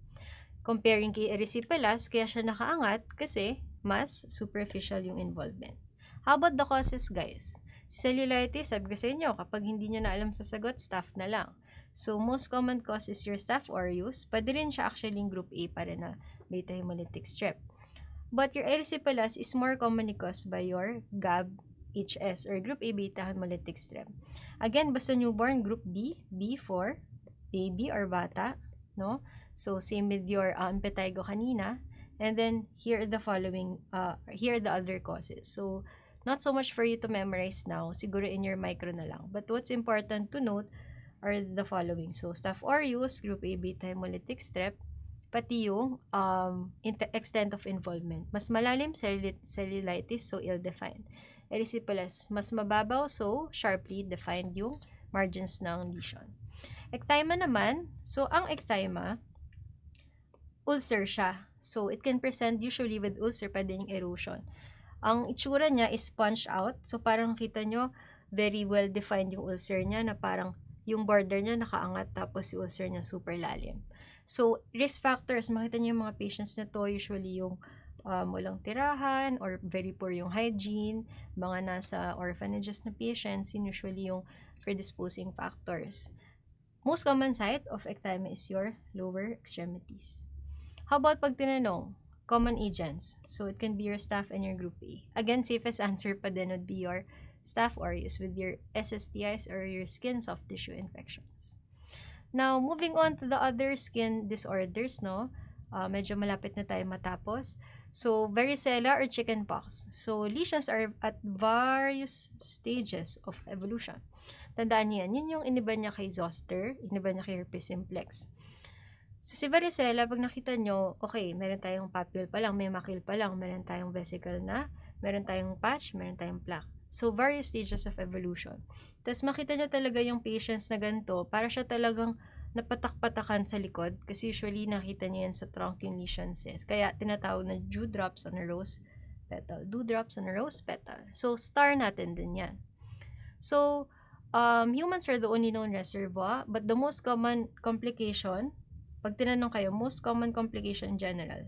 Comparing kay erysipelas, kaya siya nakaangat kasi mas superficial yung involvement. How about the causes, guys? Cellulitis, sabi ko sa inyo, kapag hindi nyo na alam sa sagot, staph na lang. So, most common cause is your Staph aureus. Pwede rin siya actually in group A pa rin na beta hemolytic strep. But your erysipelas is more commonly caused by your GAB-HS or group A beta hemolytic strep. Again, basta newborn, group B, B for baby or bata, no? So, same with your impetigo kanina. And then, here are the following, here are the other causes. So, not so much for you to memorize now, siguro in your micro na lang. But what's important to note are the following. So, Staph aureus, group A beta hemolytic strep, pati yung extent of involvement. Mas malalim, cellulitis, so ill-defined. Erysipelas, mas mababaw, so sharply defined yung margins ng lesion. Ecthyma naman, so ang ecthyma, ulcer siya. So, it can present usually with ulcer, pwede yung erosion. Ang itsura niya is sponge out. So, parang kita nyo, very well defined yung ulcer niya na parang yung border niya nakaangat tapos yung ulcer niya super lalim. So, risk factors, makita niyo yung mga patients na to, usually yung walang tirahan or very poor yung hygiene, mga nasa orphanages na patients, yun usually yung predisposing factors. Most common site of ecthyma is your lower extremities. How about pag tinanong, common agents? So, it can be your Staph and your group A. Again, safest answer pa din would be your Staph aureus with your SSTIs or your skin soft tissue infections. Now, moving on to the other skin disorders, no? Medyo malapit na tayo matapos. So, varicella or chickenpox. So, lesions are at various stages of evolution. Tandaan niyo yan. Yun yung iniba niya kay zoster, iniba niya kay herpes simplex. So, si varicella, pag nakita nyo, okay, meron tayong papule pa lang, may macule pa lang, meron tayong vesicle na, meron tayong patch, meron tayong plaque. So, various stages of evolution. Tapos, makita nyo talaga yung patients na ganito, para siya talagang napatak-patakan sa likod. Kasi usually, nakita nyo yan sa trunk yung lesions. Kaya, tinatawag na dewdrops on a rose petal. Dewdrops on a rose petal. So, star natin din yan. So, humans are the only known reservoir, but the most common complication, pag tinanong kayo, most common complication in general,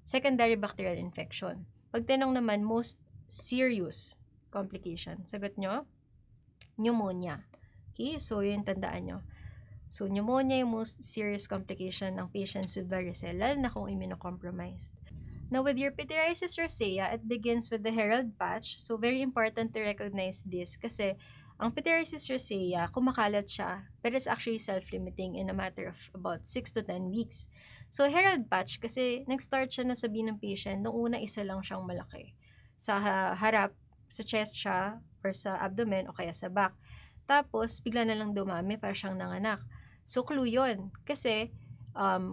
secondary bacterial infection. Pag tinanong naman, most serious complication, sagot nyo, pneumonia. Okay, so yun tandaan nyo. So, pneumonia yung most serious complication ng patients with varicella na kung immunocompromised. Now, with your pityriasis rosea, it begins with the herald patch. So, very important to recognize this kasi ang pityriasis rosea, kumakalat siya, but it's actually self-limiting in a matter of about 6 to 10 weeks. So, herald patch, kasi nag-start siya na sabihin ng patient, nung una isa lang siyang malaki. Sa harap, sa chest siya, or sa abdomen, o kaya sa back. Tapos, bigla na lang dumami para siyang nanganak. So, clue yun. Kasi,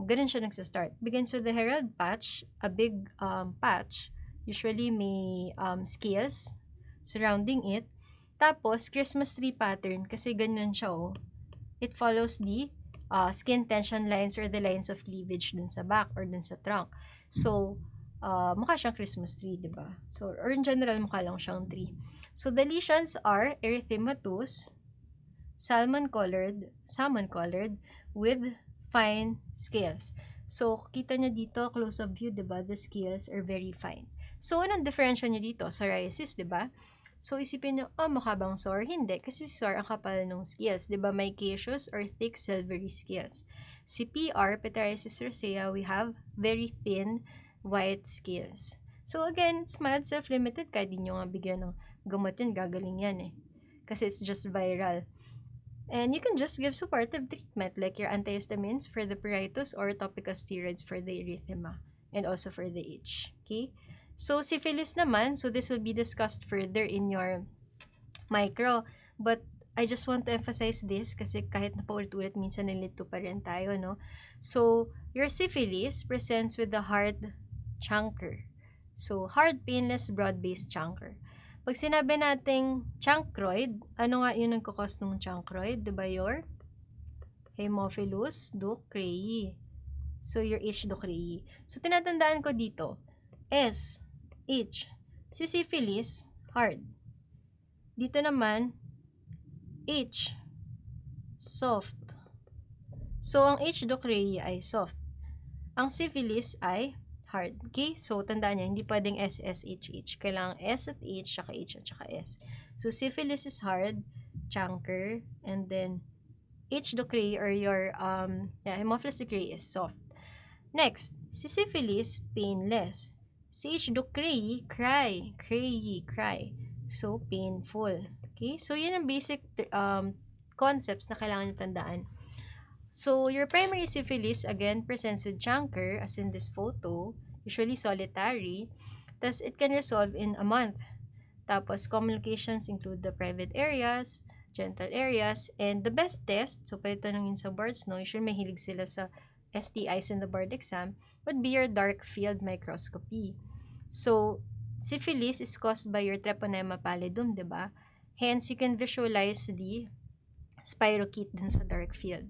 ganun siya nagsa-start. Begins with the herald patch, a big patch. Usually, may scales surrounding it. Tapos, Christmas tree pattern, kasi ganyan siya, oh. It follows the skin tension lines or the lines of cleavage dun sa back or dun sa trunk. So, mukha siyang Christmas tree, diba? So, or in general, mukha lang siyang tree. So, the lesions are erythematous, salmon-colored, with fine scales. So, kita nyo dito, close-up view, diba? The scales are very fine. So, anong differential nyo dito? Psoriasis, diba? So, isipin nyo, mukha bang sore? Hindi, kasi sore ang kapal ng scales. Diba may caseous or thick silvery scales. Si PR, pityriasis rosea, we have very thin white scales. So, again, it's mild, self-limited. Kahit di nyo nga bigyan ng gamot yan, gagaling yan eh. Kasi it's just viral. And you can just give supportive treatment like your antihistamines for the pruritus or topical steroids for the erythema and also for the itch. Okay? So, syphilis naman, so this will be discussed further in your micro. But I just want to emphasize this kasi kahit napaulit-ulit minsan nalito pa rin tayo, no? So, your syphilis presents with the hard chancre. So, hard, painless, broad-based chancre. Pag sinabi nating chancroid, ano nga yung nagkakos ng chancroid? Diba your Haemophilus ducreyi. So, your H. ducreyi. So, tinatandaan ko dito, S, H. Si syphilis, hard. Dito naman, H, soft. So, ang H. ducreyi ay soft. Ang syphilis ay hard. Okay? So, tandaan nyo, hindi pwedeng S, S, H, H. Kailangan S at H, saka H at saka S. So, syphilis is hard, chancre, and then H. ducreyi or your Haemophilus ducreyi is soft. Next, si syphilis, painless. Si H. ducreyi, cry. Cry. So, painful. Okay? So, yun ang basic concepts na kailangan nyo tandaan. So, your primary syphilis, again, presents with chancre, as in this photo, usually solitary. Thus, it can resolve in a month. Tapos, complications include the private areas, genital areas, and the best test, so pwede tanongin sa boards, no? Usually, mahilig sila sa STIs in the board exam, would be your dark field microscopy. So, syphilis is caused by your Treponema pallidum, diba? Hence, you can visualize the spirochete dun sa dark field.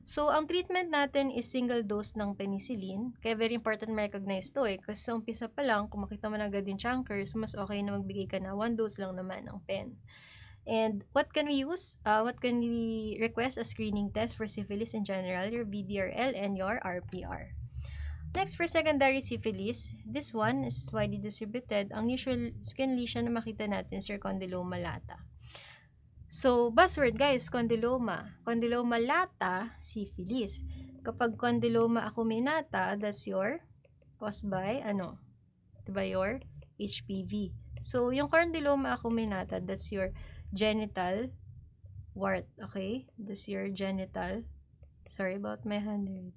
So, ang treatment natin is single dose ng penicillin. Kaya very important ma-recognize to eh. Kasi sa umpisa pa lang, kung makita mo na agad yung chancre, so mas okay na magbigay ka na 1 dose lang naman ng pen. And what can we use? What can we request as screening test for syphilis in general? Your VDRL and your RPR. Next, for secondary syphilis, this one is widely distributed. Ang usual skin lesion na makita natin is your condyloma lata. So, buzzword guys, condyloma. Condyloma lata, syphilis. Kapag condyloma acuminata, that's your caused by, diba your HPV. So, yung condyloma acuminata, that's your genital wart, okay? That's your genital, sorry about my handwriting.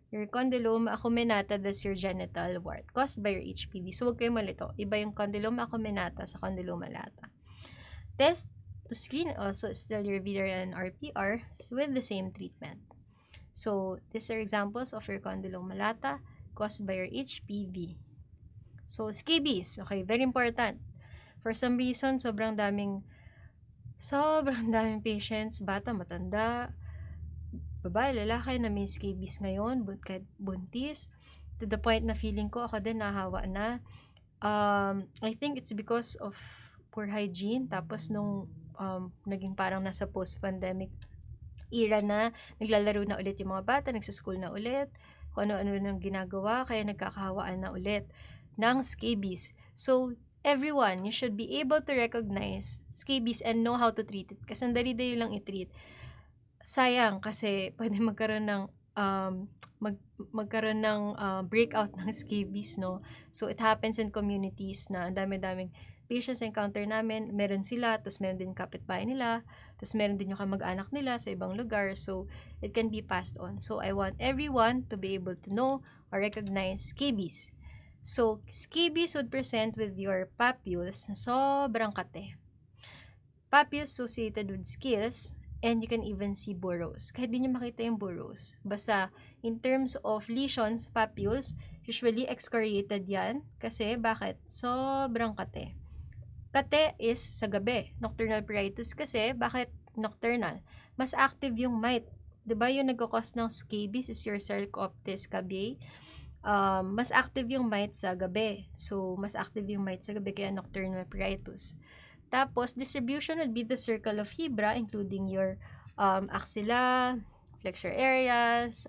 Your condyloma acuminata, that's your genital wart, caused by your HPV. So, huwag kayo malito. Iba yung condyloma acuminata sa condyloma lata. Test to screen also is still your VDR and RPR with the same treatment. So, these are examples of your condylomata caused by your HPV. So, scabies. Okay, very important. For some reason, sobrang daming patients, bata, matanda, babae, lalaki na may scabies ngayon, kahit buntis. To the point na feeling ko, ako din nahawa na. I think it's because of poor hygiene. Tapos nung naging parang nasa post-pandemic era na, naglalaro na ulit yung mga bata, nagsuschool na ulit, kung ano-ano nang ginagawa, kaya nagkakahawaan na ulit ng scabies. So, everyone, you should be able to recognize scabies and know how to treat it. Kasi ang dali-dali lang i-treat. Sayang, kasi pwede magkaroon ng breakout ng scabies, no? So, it happens in communities na ang dami-daming patients encounter namin, meron sila, tapos meron din kapitbahay nila, tapos meron din yung kamag-anak nila sa ibang lugar, so it can be passed on. So I want everyone to be able to know or recognize scabies. So scabies would present with your papules na sobrang kate. Papules associated with scales, and you can even see burrows. Kahit di nyo makita yung burrows. Basta, in terms of lesions, papules, usually excoriated yan. Kasi, bakit? Sobrang kate. Kate is sa gabi. Nocturnal pruritus kasi, bakit nocturnal? Mas active yung mite. Diba yung nagkakos ng scabies is your Sarcoptes cabiae? Mas active yung mite sa gabi. So, mas active yung mite sa gabi kaya nocturnal pruritus. Tapos, distribution would be the circle of fibra, including your axilla, flexor areas,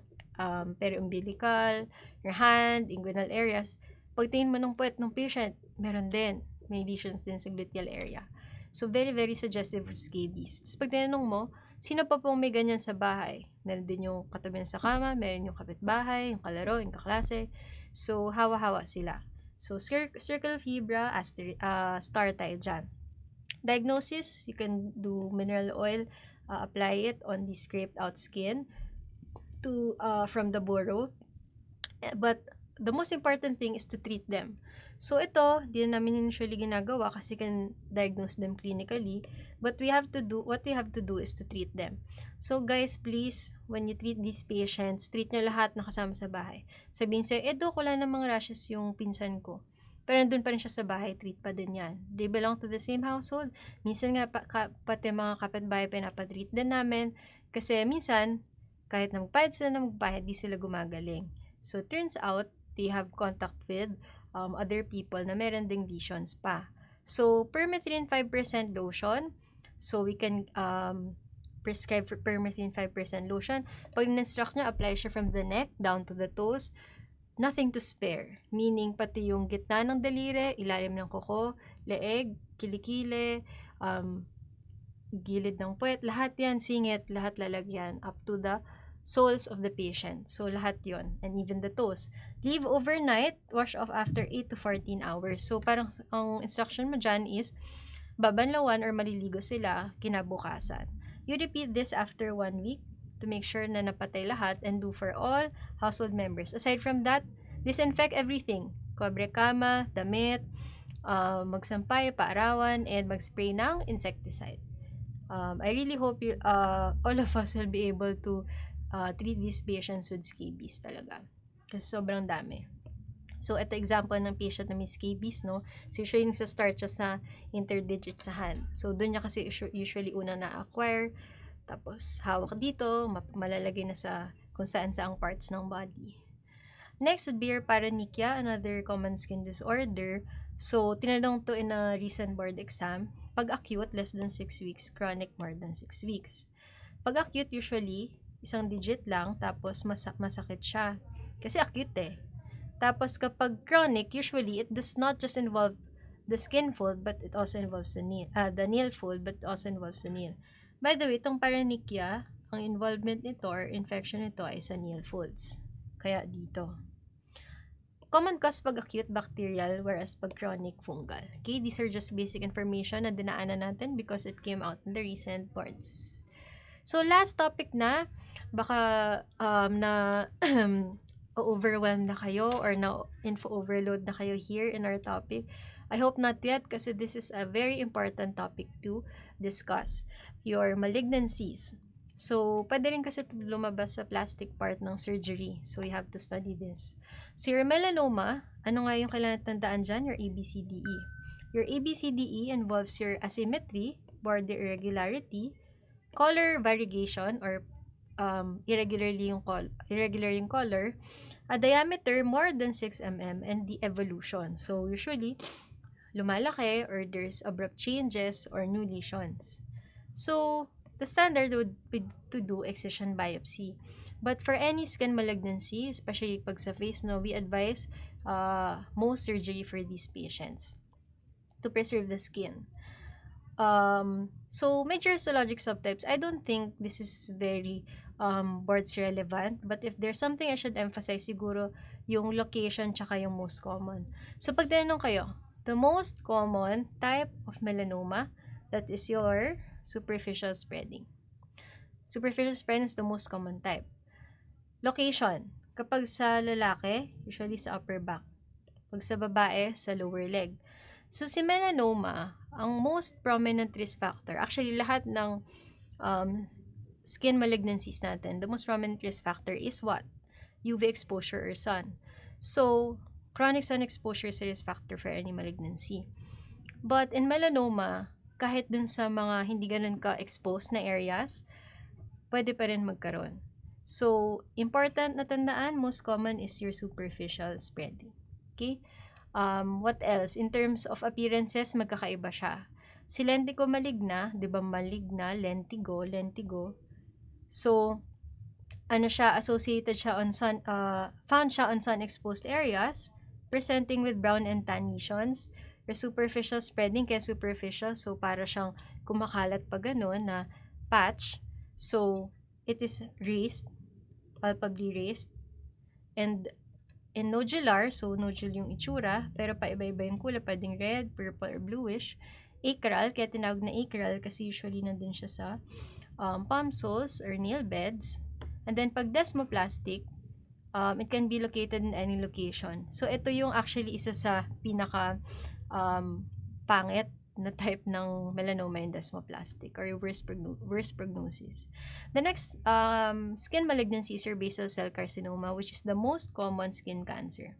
periumbilical, your hand, inguinal areas. Pagtingin mo ng puwet ng patient, meron din. May lesions din sa gluteal area. So, very, very suggestive of scabies. Tapos, pag tinanong mo, sino pa pong may ganyan sa bahay? Meron din yung katabi sa kama, meron yung kapitbahay, yung kalaro, yung kaklase. So, hawa-hawa sila. So, circle of fibra, star tayo dyan. Diagnosis, you can do mineral oil, apply it on the scraped out skin from the burrow. But, the most important thing is to treat them. So, ito, di na namin usually ginagawa kasi can diagnose them clinically. But what we have to do is to treat them. So, guys, please, when you treat these patients, treat nyo lahat na kasama sa bahay. Sabihin sa'yo, Doc, wala namang rashes yung pinsan ko. Pero nandun pa rin siya sa bahay, treat pa din yan. They belong to the same household. Minsan nga, pati mga kapitbahay pinapatreat din namin. Kasi minsan, kahit na magpahid sila na magpahid, di sila gumagaling. So, turns out, they have contact with other people na meron ding lesions pa. So, permethrin 5% lotion. So, we can prescribe for permethrin 5% lotion. Pag in-instruct nyo, apply siya from the neck down to the toes. Nothing to spare. Meaning, pati yung gitna ng daliri, ilalim ng kuko, leeg, kilikili, gilid ng puwet, lahat yan, singit, lahat lalagyan, up to the soles of the patient. So, lahat yon, and even the toes. Leave overnight, wash off after 8 to 14 hours. So, parang ang instruction mo dyan is, babanlawan or maliligo sila kinabukasan. You repeat this after 1 week to make sure na napatay lahat and do for all household members. Aside from that, disinfect everything. Kobre kama, damit, magsampay, paarawan, and magspray ng insecticide. I really hope all of us will be able to treat these patients with scabies talaga. Kasi sobrang dami. So, ito example ng patient na may scabies, no? So, usually nagsa-start siya sa interdigit sa hand. So, doon niya kasi usually una na-acquire. Tapos, hawak dito, malalagay na sa kung saan-saang parts ng body. Next would be your paronychia, another common skin disorder. So, tinanong to in a recent board exam. Pag acute, less than 6 weeks. Chronic, more than 6 weeks. Pag acute, usually, isang digit lang, tapos masakit siya. Kasi acute eh. Tapos kapag chronic, usually, it does not just involve the skin fold, but it also involves the nail fold, but it also involves the nail. By the way, itong paronychia, ang involvement nito or infection nito ay sa nail folds. Kaya dito. Common cause pag acute bacterial, whereas pag chronic fungal. Okay, these are just basic information na dinaanan natin because it came out in the recent boards. So, last topic na, baka na overwhelmed na kayo or na info overload na kayo here in our topic. I hope not yet kasi this is a very important topic to discuss. Your malignancies. So, pwede rin kasi ito lumabas sa plastic part ng surgery. So, you have to study this. So, your melanoma, ano nga yung kailangan tandaan dyan? Your ABCDE. Your ABCDE involves your asymmetry, border irregularity, color variegation or irregular yung color, a diameter more than 6 mm, and the evolution. So, usually, lumalaki or there's abrupt changes or new lesions. So, the standard would be to do excision biopsy. But for any skin malignancy, especially pag sa face, no, we advise Mohs surgery for these patients to preserve the skin. So major histologic subtypes, I don't think this is very boards relevant, but if there's something I should emphasize, siguro yung location tsaka yung most common. So pag tinanong kayo, the most common type of melanoma, that is your superficial spreading. Superficial spreading is the most common type. Location, kapag sa lalaki, usually sa upper back. Pag sa babae, sa lower leg. So, si melanoma, ang most prominent risk factor, actually lahat ng skin malignancies natin, the most prominent risk factor is what? UV exposure or sun. So, chronic sun exposure is a risk factor for any malignancy. But in melanoma, kahit dun sa mga hindi ganun ka-exposed na areas, pwede pa rin magkaroon. So, important na tandaan, most common is your superficial spreading. Okay? What else? In terms of appearances, magkakaiba siya. Si lentigo maligna, di ba maligna, lentigo. So, ano siya, associated siya on sun, found siya on sun-exposed areas, presenting with brown and tan lesions. Your superficial spreading, kaya superficial, so para siyang kumakalat pa ganun na patch. So, it is raised, palpably raised, and nodular, so nodule yung itsura, pero paiba-iba yung kulay, pwedeng red, purple, or bluish. Acral, kaya tinawag na acral kasi usually nandun siya sa palm soles or nail beds. And then, pag desmoplastic, it can be located in any location. So, ito yung actually isa sa pinaka pangit na type ng melanoma and desmoplastic or worst prognosis. The next skin malignancy is your basal cell carcinoma, which is the most common skin cancer.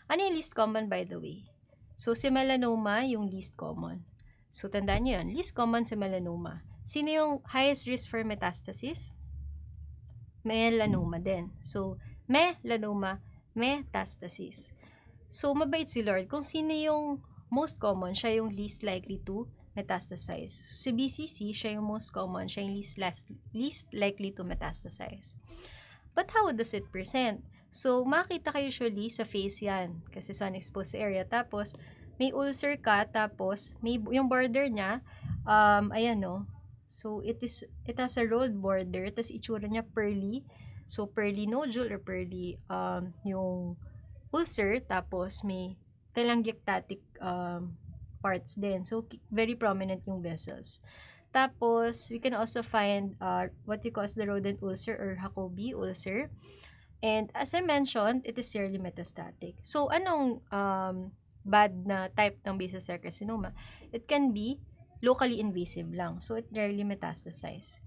Ano yung least common, by the way? So, si melanoma yung least common. So, tandaan nyo yun. Least common si melanoma. Sino yung highest risk for metastasis? Melanoma din. So, melanoma, metastasis. So, mabait si Lord. Kung sino yung most common, siya yung least likely to metastasize. Si BCC, siya yung most common, siya yung least likely to metastasize. But how does it present? So, makita ka usually sa face yan, kasi sun-exposed area. Tapos, may ulcer ka, tapos, may, yung border niya, ayan no. So, it has a rolled border, tapos itsura niya pearly. So, pearly nodule or pearly yung ulcer, tapos may telangiectatic parts din. So, very prominent yung vessels. Tapos, we can also find what we call the rodent ulcer or Jacobi ulcer. And as I mentioned, it is rarely metastatic. So, anong bad na type ng basal cell carcinoma? It can be locally invasive lang. So, it rarely metastasize.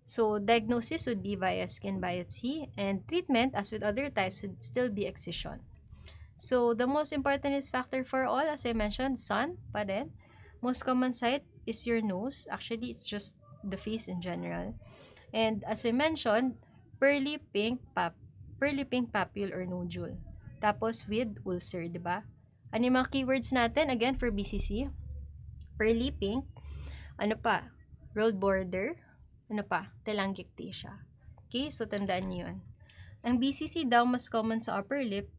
So, diagnosis would be via skin biopsy, and treatment, as with other types, would still be excision. So, the most important risk factor for all, as I mentioned, sun pa rin. Most common site is your nose. Actually, it's just the face in general. And as I mentioned, pearly pink papule or nodule. Tapos with ulcer, di ba? Ano yung mga keywords natin? Again, for BCC, pearly pink. Ano pa? Rolled border. Ano pa? Telangiectasia. Okay, so tandaan niyo yun. Ang BCC daw mas common sa upper lip,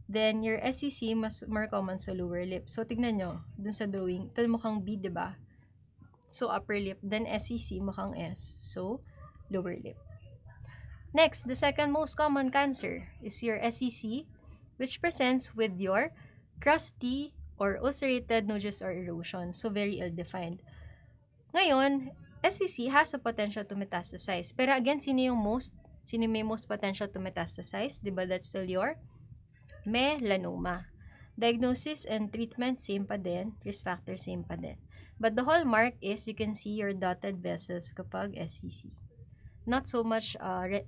then your SCC mas more common sa lower lip. So tignan nyo, dun sa drawing, ito mukhang B, diba? So upper lip, then SCC mukhang S. So lower lip. Next, the second most common cancer is your SCC, which presents with your crusty or ulcerated nodules or erosion. So very ill-defined. Ngayon, SCC has a potential to metastasize. Pero again, sino may most potential to metastasize? Diba that's still your melanoma. Diagnosis and treatment, same pa din. Risk factor, same pa din. But the hallmark is you can see your dotted vessels kapag SCC. not so much,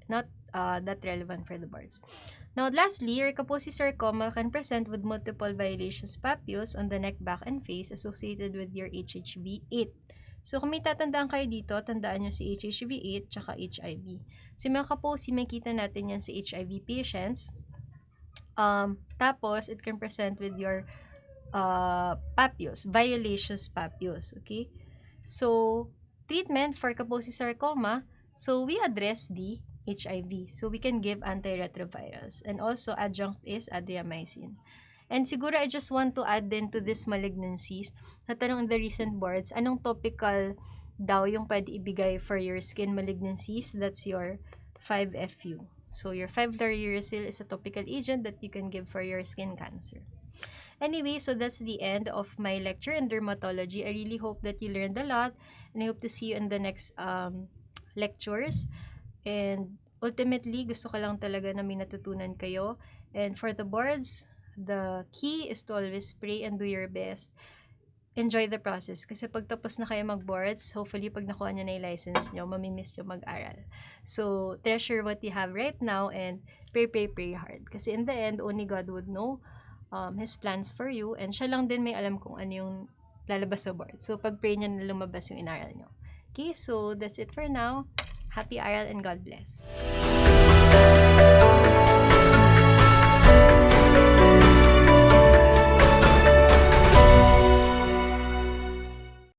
not that relevant for the boards. Now, lastly, your Kaposi sarcoma can present with multiple violations papules on the neck, back, and face associated with your HHV8. So, kung may tatandaan kayo dito, tandaan nyo si HHV8 tsaka HIV. Si mga Kaposi, makita natin yan sa HIV patients. Tapos, it can present with your papules, violations papules, okay? So, treatment for Kaposi sarcoma, so we address the HIV. So, we can give antiretrovirals. And also, adjunct is adriamycin. And siguro, I just want to add din to these malignancies, natanong in the recent boards, anong topical daw yung pwede ibigay for your skin malignancies? That's your 5-FU. So, your 5-fluorouracil is a topical agent that you can give for your skin cancer. Anyway, so that's the end of my lecture in dermatology. I really hope that you learned a lot, and I hope to see you in the next lectures. And ultimately, gusto ko lang talaga na may natutunan kayo. And for the boards, the key is to always pray and do your best. Enjoy the process. Kasi pag tapos na kayo mag-boards, hopefully pag nakuha nyo na yung license nyo, mamimiss nyo mag-aral. So, treasure what you have right now and pray hard. Kasi in the end, only God would know His plans for you. And siya lang din may alam kung ano yung lalabas sa board. So, pag-pray nyo na lumabas yung inaral nyo. Okay, so that's it for now. Happy aral and God bless.